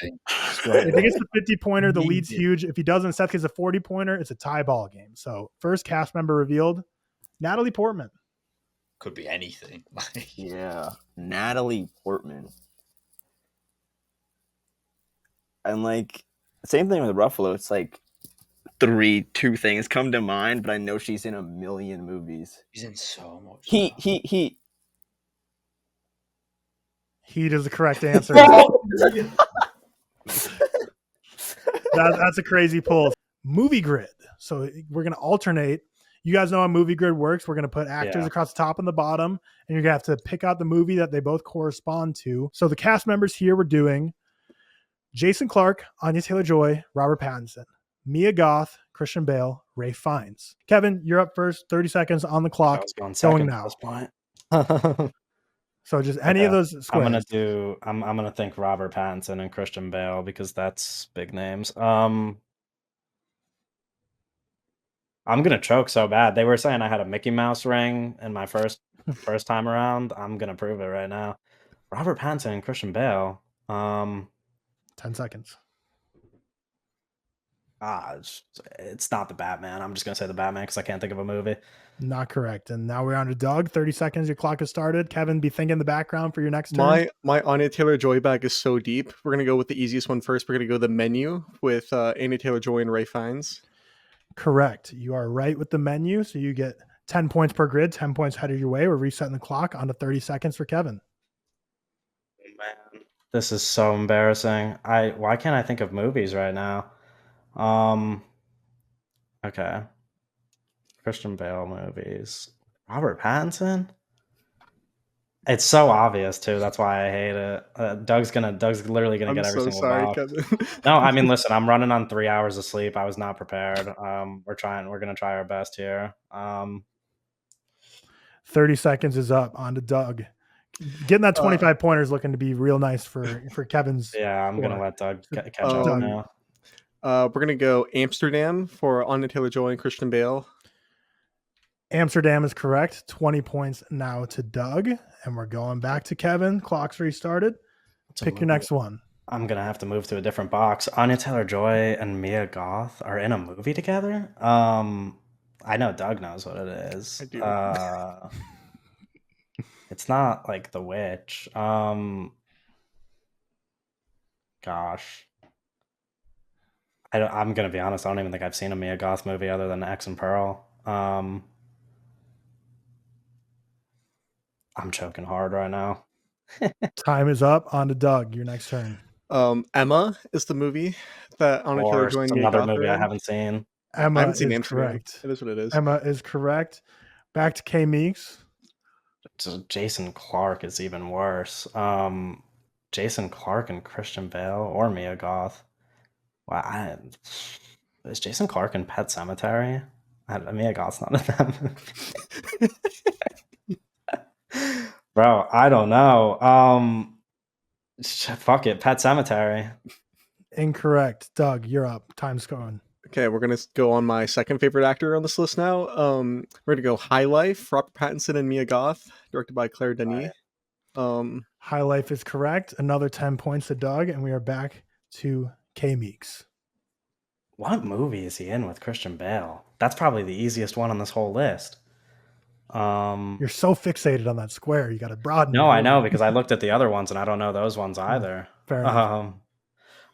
he gets the 50-pointer, the lead's huge. If he doesn't, Seth gets a 40-pointer. It's a tie ball game. So first cast member revealed, Natalie Portman. Could be anything. Yeah, Natalie Portman. And like, same thing with Ruffalo. It's like, two things come to mind, but I know she's in a million movies. She's in so much. Heat. Heat is the correct answer. That's a crazy pull. Movie Grid. So we're going to alternate. You guys know how Movie Grid works. We're going to put actors across the top and the bottom, and you're going to have to pick out the movie that they both correspond to. So the cast members here we're doing Jason Clarke, Anya Taylor-Joy, Robert Pattinson. Mia Goth, Christian Bale, Ray Fiennes. Kevin, you're up first. 30 seconds on the clock. I was going second now. at this point. So just any of those squares. I'm gonna think Robert Pattinson and Christian Bale because that's big names. I'm gonna choke so bad. They were saying I had a Mickey Mouse ring in my first time around. I'm gonna prove it right now. Robert Pattinson and Christian Bale. 10 seconds. It's not the Batman. I'm just gonna say the Batman because I can't think of a movie. Not correct. And now we're on to Doug. 30 seconds. Your clock has started. Kevin, be thinking in the background for your next turn. My Anya Taylor-Joy bag is so deep. We're gonna go with the easiest one first. We're gonna go The Menu with Anya Taylor-Joy and Ray Fiennes. Correct. You are right with The Menu. So you get 10 points per grid. 10 points headed your way. We're resetting the clock on to 30 seconds for Kevin. Man, this is so embarrassing. Why can't I think of movies right now? Okay. Christian Bale movies. Robert Pattinson? It's so obvious too. That's why I hate it. Doug's literally gonna get every single box. No, I mean, listen, I'm running on 3 hours of sleep. I was not prepared. We're gonna try our best here. 30 seconds is up. On to Doug. Getting that 25 pointer is looking to be real nice for Kevin's. Yeah, I'm gonna let Doug catch up now. We're gonna go Amsterdam for Anya Taylor-Joy and Christian Bale. Amsterdam is correct. 20 points now to Doug. And we're going back to Kevin. Clock's restarted. Pick your next one. I'm going to have to move to a different box. Anya Taylor-Joy and Mia Goth are in a movie together? I know Doug knows what it is. I do. It's not like The Witch. Gosh. I'm going to be honest. I don't even think I've seen a Mia Goth movie other than X and Pearl. I'm choking hard right now. Time is up. On to Doug. Your next turn. Emma is the movie that Anya Taylor-Joy and another movie I haven't seen. Emma I haven't seen is Amsterdam. correct. It is what it is. Emma is correct. Back to K Meeks. So Jason Clarke is even worse. Jason Clarke and Christian Bale or Mia Goth. Wow, is Jason Clarke in Pet Sematary? Mia Goth's not in that movie. Bro, I don't know. Fuck it, Pet Sematary. Incorrect. Doug, you're up. Time's going. Okay, we're gonna go on my second favorite actor on this list now. We're gonna go High Life, Robert Pattinson and Mia Goth, directed by Claire Denis. High Life is correct. Another 10 points to Doug, and we are back to K Meeks. What movie is he in with Christian Bale? That's probably the easiest one on this whole list. You're so fixated on that square. You got to broaden. No, I know because I looked at the other ones and I don't know those ones either. Fair enough.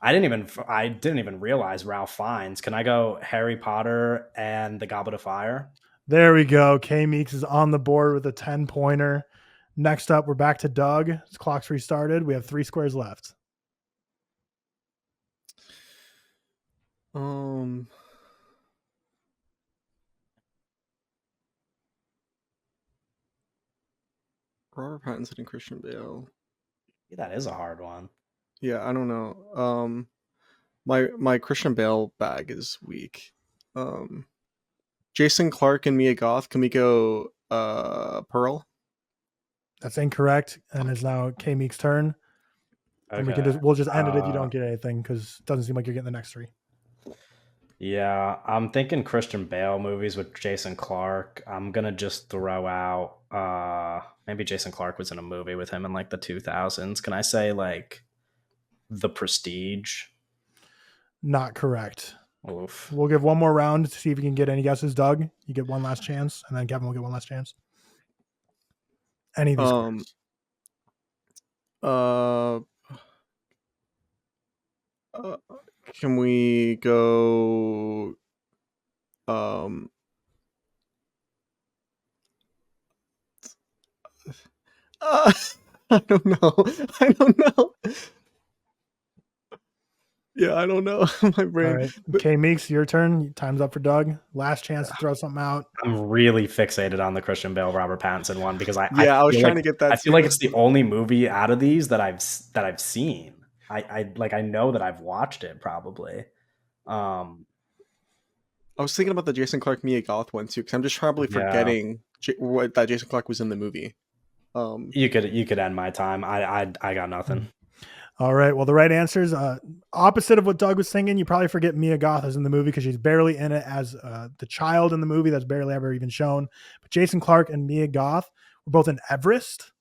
I didn't even realize Ralph Fiennes. Can I go Harry Potter and the Goblet of Fire? There we go. K Meeks is on the board with a 10-pointer. Next up, we're back to Doug. His clock's restarted. We have 3 squares left. Robert Pattinson and Christian Bale. Yeah, that is a hard one. Yeah, I don't know. My Christian Bale bag is weak. Jason Clarke and Mia Goth. Can we go Pearl? That's incorrect, and it's now K Meeks' turn. And we'll just end it if you don't get anything, because it doesn't seem like you're getting the next 3. Yeah, I'm thinking Christian Bale movies with Jason Clarke. I'm gonna just throw out maybe Jason Clarke was in a movie with him in like the 2000s. Can I say like The Prestige? Not correct. Oof. We'll give one more round to see if you can get any guesses. Doug, you get one last chance, and then Kevin will get one last chance. Any of these squares. Can we go I don't know. Yeah, I don't know. My brain. All right. Okay, Meeks, your turn. Time's up for Doug. Last chance to throw something out. I'm really fixated on the Christian Bale Robert Pattinson one because I was trying to get that. I feel like it's the only movie out of these that I've seen. I know that I've watched it probably. I was thinking about the Jason Clarke Mia Goth one too, because I'm just probably forgetting that Jason Clarke was in the movie. You could end my time. I got nothing. All right. Well, the right answer is opposite of what Doug was thinking. You probably forget Mia Goth is in the movie because she's barely in it as the child in the movie that's barely ever even shown. But Jason Clarke and Mia Goth were both in Everest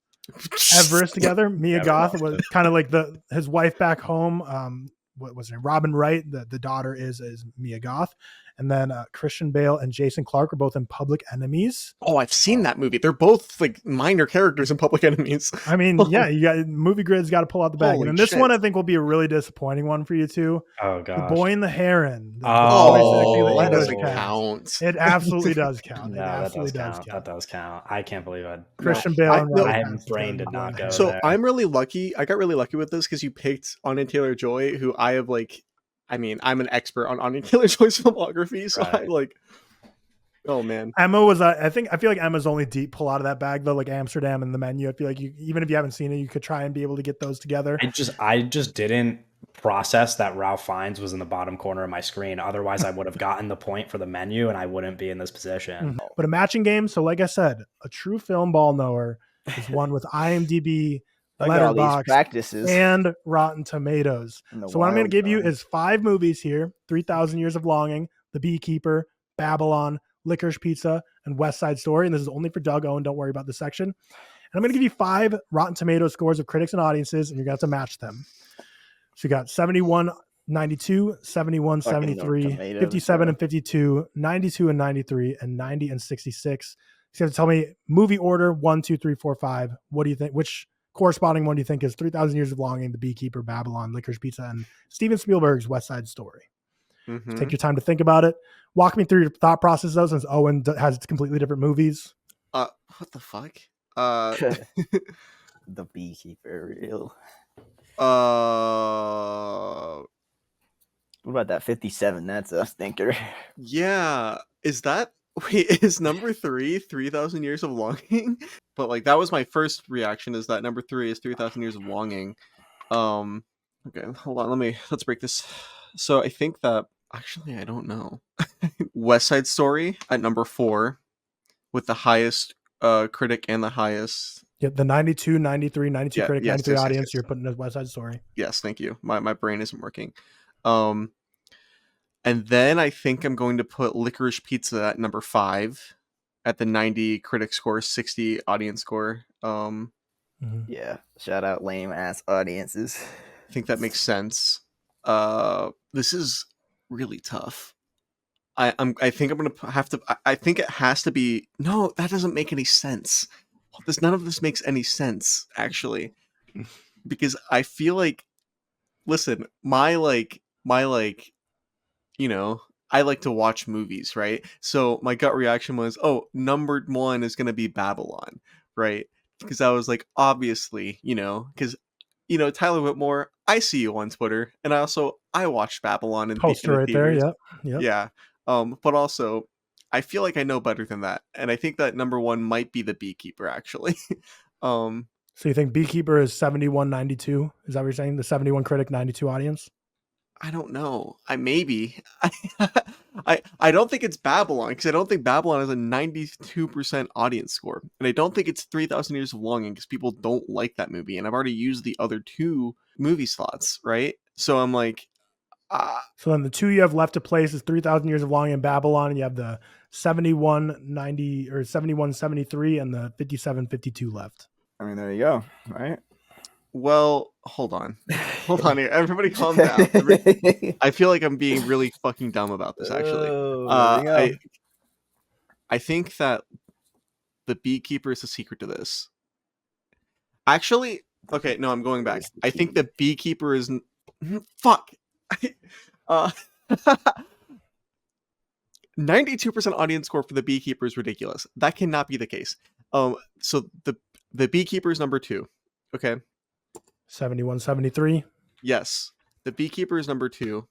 together. Mia Goth was kind of like his wife back home. What was her name? Robin Wright. The daughter is Mia Goth. And then Christian Bale and Jason Clarke are both in Public Enemies. Oh, I've seen that movie. They're both like minor characters in Public Enemies. I mean, yeah, you got Movie Grid's got to pull out the bag. And then this one I think will be a really disappointing one for you too. Oh gosh. The Boy and the Heron. That doesn't count. It absolutely does count. That does count. I can't believe it. Christian Bale. My brain did not go there. I'm really lucky. I got really lucky with this because you picked Anya Taylor-Joy, who I have like. I mean, I'm an expert on Anya Taylor-Joy's filmography, so I'm like, oh man. Emma was, I feel like Emma's only deep pull out of that bag though, like Amsterdam and The Menu. I feel like even if you haven't seen it, you could try and be able to get those together. I just didn't process that Ralph Fiennes was in the bottom corner of my screen. Otherwise, I would have gotten the point for The Menu, and I wouldn't be in this position. Mm-hmm. But a matching game. So, like I said, a true film ball knower is one with IMDb. Letterboxd practices and Rotten Tomatoes. So what I'm going to give you is 5 movies here: 3,000 Years of Longing, The Beekeeper, Babylon, Licorice Pizza, and West Side Story. And this is only for Doug Owen. Don't worry about this section. And I'm going to give you 5 Rotten Tomatoes scores of critics and audiences, and you're going to have to match them. So you got 71, 92, 71, 73, 57 and 52, 92 and 93, and 90 and 66. So you have to tell me movie order 1, 2, 3, 4, 5. What do you think? Which corresponding one do you think is 3,000 Years of Longing, The Beekeeper, Babylon, Licorice Pizza, and Steven Spielberg's West Side Story? Mm-hmm. Take your time to think about it. Walk me through your thought process, though, since Owen has completely different movies. What the fuck? The Beekeeper, real. What about that 57? That's a stinker. Yeah. Is number 3 3,000 Years of Longing? But like that was my first reaction, is that number 3 is 3,000 Years of Longing. Okay, hold on, let's break this. So I think that actually I don't know. West Side Story at number 4 with the highest critic and the highest the 92, 93, 92 critic, 93 audience. Yes. You're putting as West Side Story. Yes, thank you. My brain isn't working. And then I think I'm going to put Licorice Pizza at number 5 at the 90 critic score, 60 audience score. Yeah, shout out lame ass audiences. I think that makes sense. This is really tough. I think I'm going to have to. I think it has to be. No, that doesn't make any sense. None of this makes any sense actually, because I feel like, listen, my you know, I like to watch movies, right? So my gut reaction was, numbered 1 is going to be Babylon, right? Because I was like, obviously, because, Tyler Whitmore, I see you on Twitter, and I watched Babylon in poster right there, yep. Yeah. But also, I feel like I know better than that, and I think that number 1 might be The Beekeeper, actually. So you think Beekeeper is 71, 92? Is that what you're saying? The 71 critic, 92 audience? I don't know. I don't think it's Babylon, because I don't think Babylon has a 92% audience score, and I don't think it's 3,000 Years of Longing because people don't like that movie, and I've already used the other 2 movie slots, right? So I'm like, so then the 2 you have left to place is 3,000 Years of Longing and Babylon, and you have the 71-90 or 71-73 and the 57-52 left. I mean, there you go, right? Well, hold on here. Everybody calm down. I feel like I'm being really fucking dumb about this, actually. I think that The Beekeeper is the secret to this. Actually, okay, no, I'm going back. I think The Beekeeper is... Fuck! 92% audience score for The Beekeeper is ridiculous. That cannot be the case. So the Beekeeper is number 2. Okay. 71-73. Yes. The Beekeeper is number 2.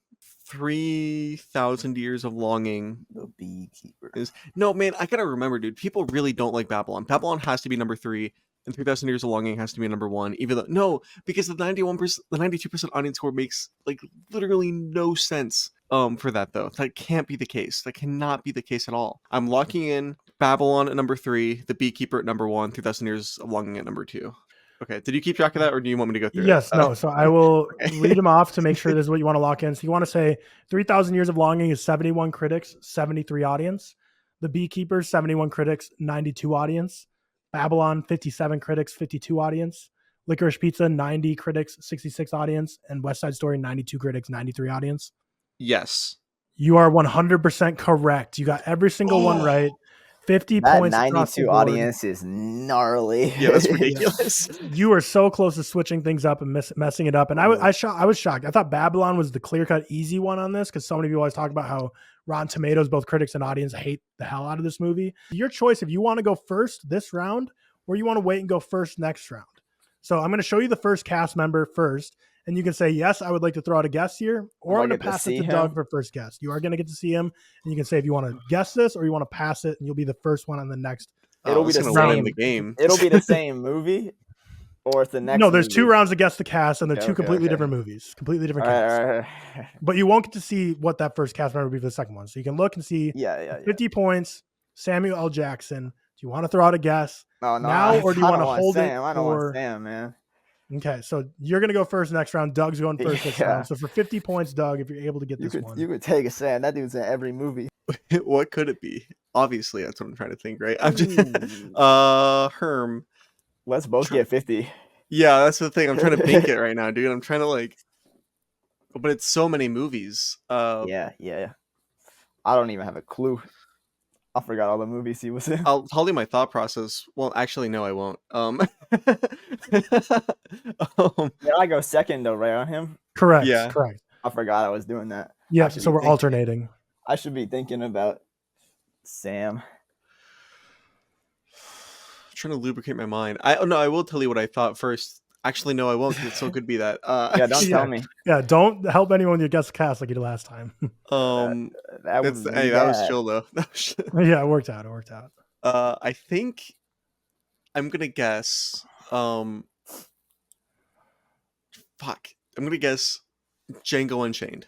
3,000 Years of Longing. The Beekeeper is... No, man, I gotta remember, dude. People really don't like Babylon. Babylon has to be number 3, and 3,000 Years of Longing has to be number 1. Even though because the 92% audience score makes like literally no sense. for that though. That can't be the case. That cannot be the case at all. I'm locking in Babylon at number 3, The Beekeeper at number 1, 3,000 Years of Longing at number 2. Okay, did you keep track of that, or do you want me to go through Yes, it? no. So I will read them off to make sure this is what you want to lock in. So you want to say 3,000 Years of Longing is 71 critics, 73 audience. The Beekeeper, 71 critics, 92 audience. Babylon, 57 critics, 52 audience. Licorice Pizza, 90 critics, 66 audience. And West Side Story, 92 critics, 93 audience. Yes. You are 100% correct. You got every single one right. 50 That points across the 92 board. audience is gnarly. Yeah, that's ridiculous. You were so close to switching things up and messing it up. And I was shocked. I thought Babylon was the clear-cut easy one on this because so many people always talk about how Rotten Tomatoes, both critics and audience, hate the hell out of this movie. Your choice if you want to go first this round or you want to wait and go first next round. So I'm going to show you the first cast member first. And you can say, yes, I would like to throw out a guess here, or I'm going to pass it to Doug for first guess. You are going to get to see him, and you can say if you want to guess this or you want to pass it, and you'll be the first one on the next. It'll be the same game. It'll be the same movie, or it's the next. No, there's movie. 2 rounds to guess the cast, and they're two completely different movies, completely different casts. Right. But you won't get to see what that first cast member would be for the second one. So you can look and see. 50 points. Samuel L. Jackson. Do you want to throw out a guess now, or do you want to hold it? I don't want Sam, man. Okay, so you're going to go first next round. Doug's going first this round. So for 50 points, Doug, if you're able to get this one. You could take a Sam. That dude's in every movie. What could it be? Obviously, that's what I'm trying to think, right? I'm just, Herm. Let's both get 50. Yeah, that's the thing. I'm trying to think it right now, dude. I'm trying to but it's so many movies. Yeah. I don't even have a clue. I forgot all the movies he was in. I'll tell you my thought process. Well, actually, no, I won't. Yeah, I go second though, right on him. Correct. Yeah. Correct. I forgot I was doing that. Yeah. So we're alternating. I should be thinking about Sam. I'm trying to lubricate my mind. I will tell you what I thought first. Actually, no, I won't. It still could be that. Yeah, don't tell me. Yeah, don't help anyone with your guest cast like you did last time. That was chill though. Yeah, it worked out. I think I'm gonna guess. I'm gonna guess Django Unchained.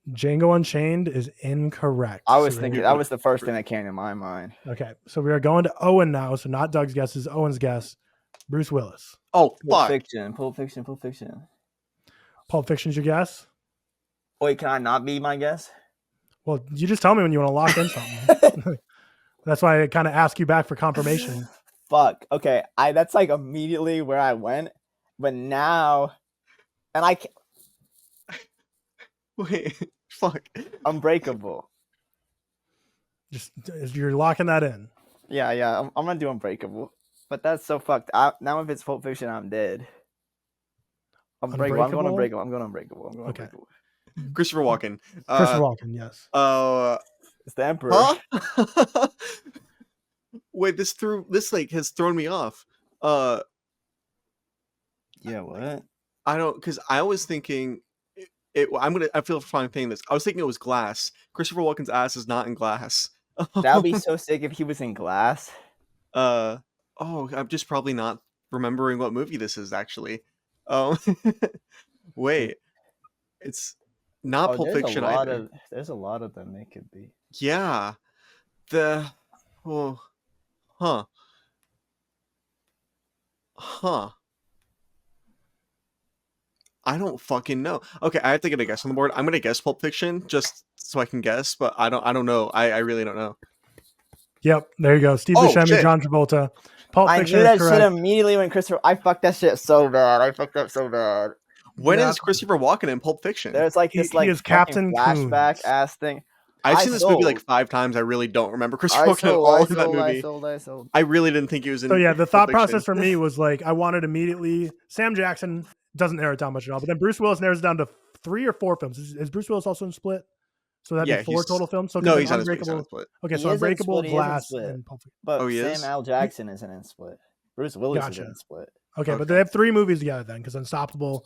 Django Unchained is incorrect. I was thinking that was the first thing that came to my mind. Okay, so we are going to Owen now. So not Doug's guess, is Owen's guess. Bruce Willis. Oh, Pulp Fiction. Pulp Fiction's your guess? Wait, can I not be my guess? Well, you just tell me when you want to lock in something. That's why I kind of ask you back for confirmation. Fuck. Okay, that's like immediately where I went, but now, and I can't. Wait, fuck. Unbreakable. Just you're locking that in. Yeah. I'm gonna do Unbreakable. But that's so fucked. Now if it's Pulp Fiction, I'm dead. Unbreakable. I'm going Unbreakable. Okay. Christopher Walken. Yes. It's the Emperor. Huh? Wait, this has thrown me off. Yeah, what? I don't, because I was thinking I feel fine saying this. I was thinking it was Glass. Christopher Walken's ass is not in Glass. That would be so sick if he was in Glass. I'm just probably not remembering what movie this is actually. Wait, it's not Pulp Fiction either. There's a lot of them it could be. Yeah, I don't fucking know. Okay, I have to get a guess on the board. I'm gonna guess Pulp Fiction just so I can guess, but I don't know. I really don't know. Yep, there you go. Steve Buscemi, John Travolta. Pulp Fiction. I knew that shit immediately when Christopher. I fucked that shit so bad. I fucked up so bad. When is Christopher Walken in Pulp Fiction? There's like this he is Captain flashback ass thing. I've seen this movie like 5 times. I really don't remember Christopher Walken at all in that movie. I really didn't think he was in. So yeah, the thought process for me was like I wanted immediately. Sam Jackson doesn't narrow it down much at all, but then Bruce Willis narrows it down to 3 or 4 films. Is Bruce Willis also in Split? So that'd be 4 total films. So no, he's not in Split. Okay, so Unbreakable, Glass, and Pulp Fiction. But Samuel L. Jackson isn't in Split. Bruce Willis is in Split. Okay, but they have 3 movies together then, because Unstoppable,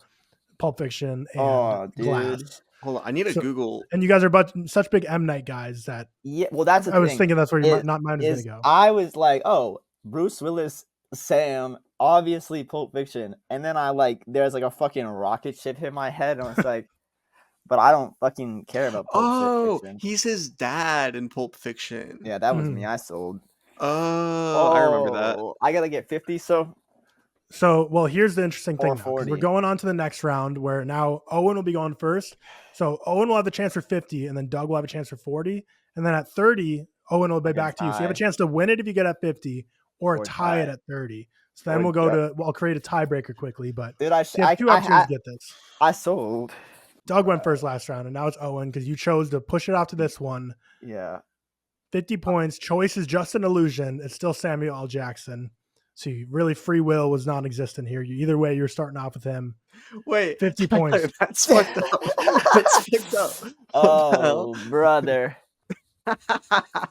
Pulp Fiction, and Glass. Hold on, I need to Google. And you guys are such big M. Night guys that. Yeah, well, that's the thing. I was thinking that's where your mind was going to go. I was like, oh, Bruce Willis, Sam, obviously Pulp Fiction, and then there's like a fucking rocket ship hit my head, and I was like, but I don't fucking care about Pulp Fiction. He's his dad in Pulp Fiction. Yeah, that was me. I sold. Oh, I remember that. I gotta get 50. So, well, here's the interesting thing. Now, we're going on to the next round where now Owen will be going first. So Owen will have the chance for 50, and then Doug will have a chance for 40, and then at 30, Owen will be back to you. So you have a chance to win it if you get at 50, or tie it at 30. So then we'll go to. Well, I'll create a tiebreaker quickly, but dude, you have 2 opportunities to get this. I sold. Doug went first last round, and now it's Owen because you chose to push it off to this one. Yeah. 50 points. Choice is just an illusion. It's still Samuel L. Jackson. So really, free will was non-existent here. Either way, you're starting off with him. Wait, 50 points. That's fucked up. That's fucked up. Oh, brother.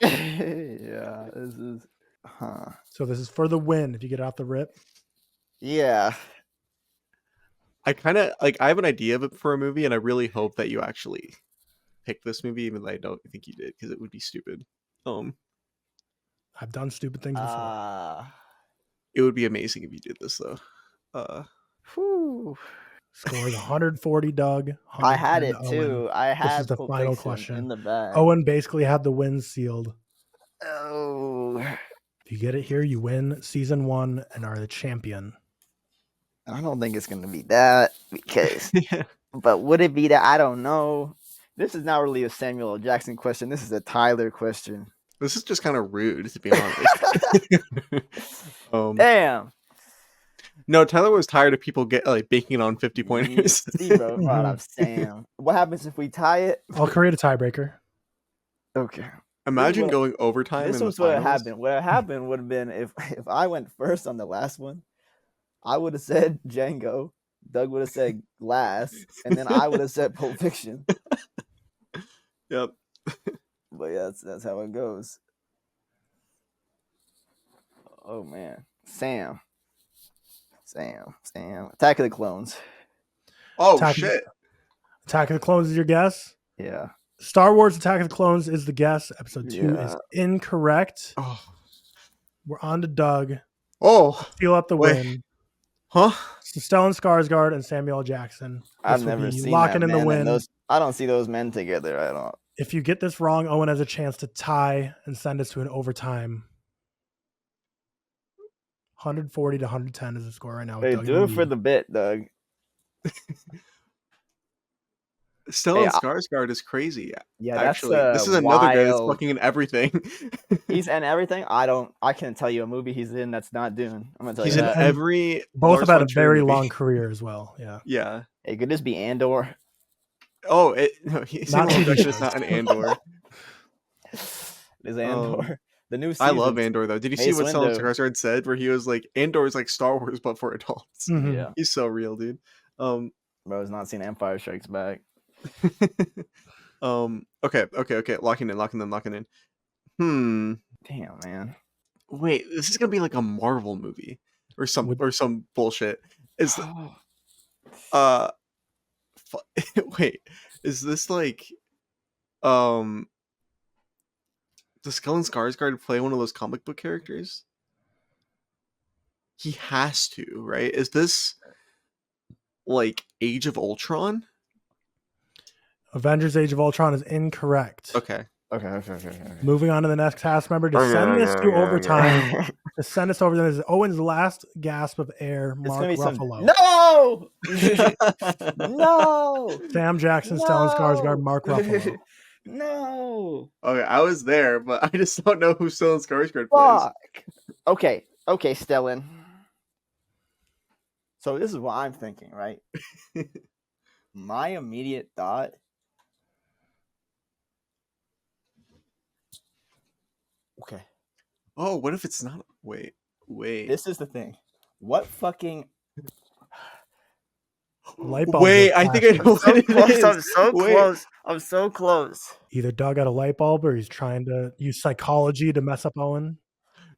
Yeah, this is. So this is for the win. If you get out the rip. Yeah. I kind of like. I have an idea of it for a movie, and I really hope that you actually pick this movie, even though I don't think you did, because it would be stupid. I've done stupid things before. It would be amazing if you did this, though. Scores 140, Doug. I had it too. Owen. I had this is the Pulp final Fiction question. in the bag. Owen basically had the win sealed. Oh. If you get it here, you win season 1 and are the champion. I don't think it's going to be that because, but would it be that? I don't know. This is not really a Samuel L. Jackson question. This is a Tyler question. This is just kind of rude, to be honest. Damn. No, Tyler was tired of people banking on 50 pointers. Sam. What happens if we tie it? I'll create a tiebreaker. Okay. Imagine going overtime. This was what happened. What happened would have been if I went first on the last one, I would have said Django. Doug would have said Glass, and then I would have said Pulp Fiction. Yep. But yeah, that's how it goes. Oh man, Sam. Attack of the Clones. Oh shit! Attack of the Clones is your guess? Yeah. Star Wars Attack of the Clones is the guess. Episode 2 is incorrect. Oh. We're on to Doug. Oh, seal up the win. Huh? So Stellan Skarsgård and Samuel L. Jackson. I've never seen locking that in the win. I don't see those men together. I don't. If you get this wrong, Owen has a chance to tie and send us to an overtime. 140 to 110 is the score right now. Hey, do it for the bit, Doug. Stellan Skarsgård is crazy. Yeah, actually, this is another guy that's fucking in everything. He's in everything. I can't tell you a movie he's in that's not Dune. I'm gonna tell you. He's in every. Both have had a very long career as well. Yeah. Yeah. Hey, could this be Andor? Oh, he's not an Andor. It is Andor. The new season. I love Andor though. Did you see what Stellan Skarsgård said? Where he was like, "Andor is like Star Wars but for adults." Mm-hmm. Yeah, he's so real, dude. Bro, has not seen Empire Strikes Back. Okay. Locking in. Damn, man. Wait, this is gonna be like a Marvel movie or some bullshit. Wait, is this like does Stellan Skarsgård play one of those comic book characters? He has to, right? Is this like Age of Ultron? Avengers Age of Ultron is incorrect. Okay. Moving on to the next cast member to send this to overtime. To send us over to this is Owen's last gasp of air, Mark Ruffalo. No! No! Sam Jackson, Stellan Skarsgård, Mark Ruffalo. No. Okay, I was there, but I just don't know who Stellan Skarsgård plays. Okay, Stellan. So this is what I'm thinking, right? My immediate thought. Okay. Oh, what if it's not? Wait. This is the thing. What fucking light bulb? Wait, I think I know what it is. I'm so close. I'm so close. Either Doug got a light bulb or he's trying to use psychology to mess up Owen.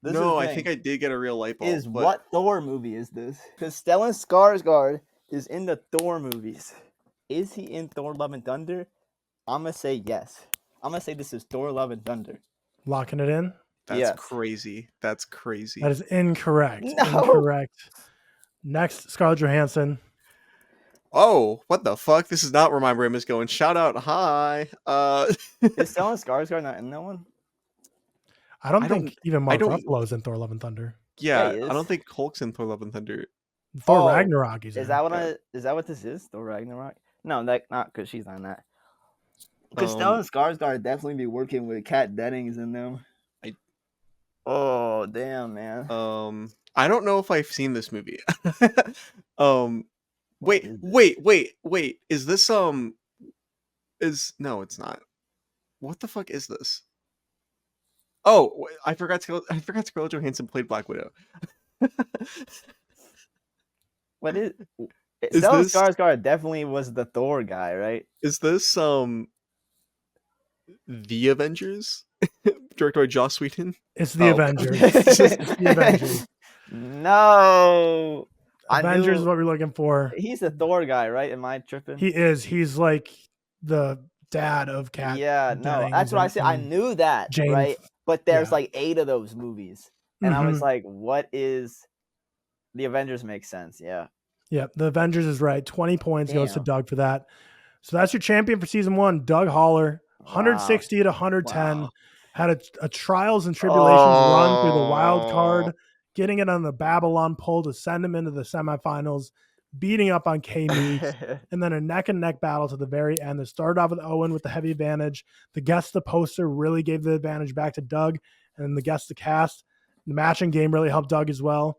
No, I think I did get a real light bulb. What Thor movie is this? Because Stellan Skarsgård is in the Thor movies. Is he in Thor: Love and Thunder? I'm gonna say yes. I'm gonna say this is Thor: Love and Thunder. Locking it in? That's crazy. That's crazy. That is incorrect. No. Incorrect. Next, Scarlett Johansson. Oh, what the fuck? This is not where my brain is going. Shout out, hi. Is Stellan Skarsgård not in that one? I don't think even Mark Ruffalo's in Thor: Love and Thunder. Yeah, I don't think Hulk's in Thor: Love and Thunder. Thor Ragnarok is that what is that what this is? Thor Ragnarok? No, not because she's on that. Because Stellan Skarsgård would definitely be working with Kat Dennings in them. Oh damn, man. I don't know if I've seen this movie. Wait. Is this no, it's not. What the fuck is this? Oh, I forgot Scarlett Johansson played Black Widow. What is Stellan Skarsgård definitely was the Thor guy, right? Is this The Avengers? Directed by Joss Whedon? It's The Avengers. It's The Avengers. No. Avengers is what we're looking for. He's the Thor guy, right? Am I tripping? He is. He's like the dad of Kat. Yeah, no, that's what I said. I knew that, James, right? But there's like 8 of those movies. And I was like, what is The Avengers makes sense, yeah. Yeah, The Avengers is right. 20 points goes to Doug for that. So that's your champion for season 1, Doug Holler. 160 to 110. Wow. Had a trials and tribulations run through the wild card, getting it on the Babylon poll to send him into the semifinals, beating up on K-Meeks, and then a neck-and-neck battle to the very end. It started off with Owen with the heavy advantage. The guess the poster really gave the advantage back to Doug, and the guess the cast. The matching game really helped Doug as well.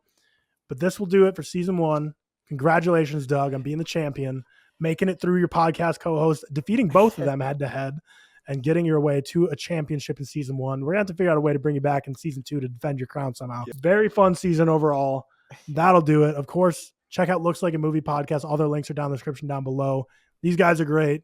But this will do it for season 1. Congratulations, Doug, on being the champion, making it through your podcast co-host, defeating both of them head-to-head, and getting your way to a championship in season 1. We're going to have to figure out a way to bring you back in season 2 to defend your crown somehow. Yeah. Very fun season overall. That'll do it. Of course, check out Looks Like a Movie podcast. All their links are down in the description down below. These guys are great.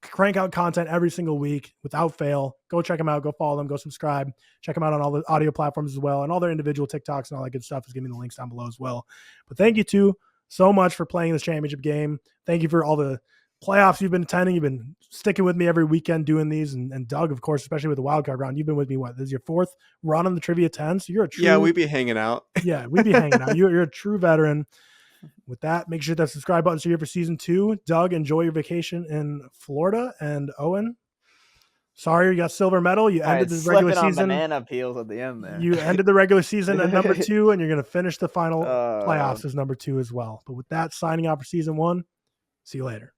Crank out content every single week without fail. Go check them out. Go follow them. Go subscribe. Check them out on all the audio platforms as well. And all their individual TikToks and all that good stuff is giving the links down below as well. But thank you two so much for playing this championship game. Thank you for all the playoffs you've been attending. You've been sticking with me every weekend doing these. And Doug, of course, especially with the wildcard round, you've been with me, this is your 4th run on the Trivia 10. So you're a true... Yeah, we'd be hanging out. Yeah, we'd be hanging out. You're a true veteran. With that, make sure that subscribe button's here for season 2. Doug, enjoy your vacation in Florida. And Owen, sorry you got silver medal. You ended the regular season. Banana peels at the end there. You ended the regular season at number 2, and you're going to finish the final playoffs as number 2 as well. But with that, signing off for season 1. See you later.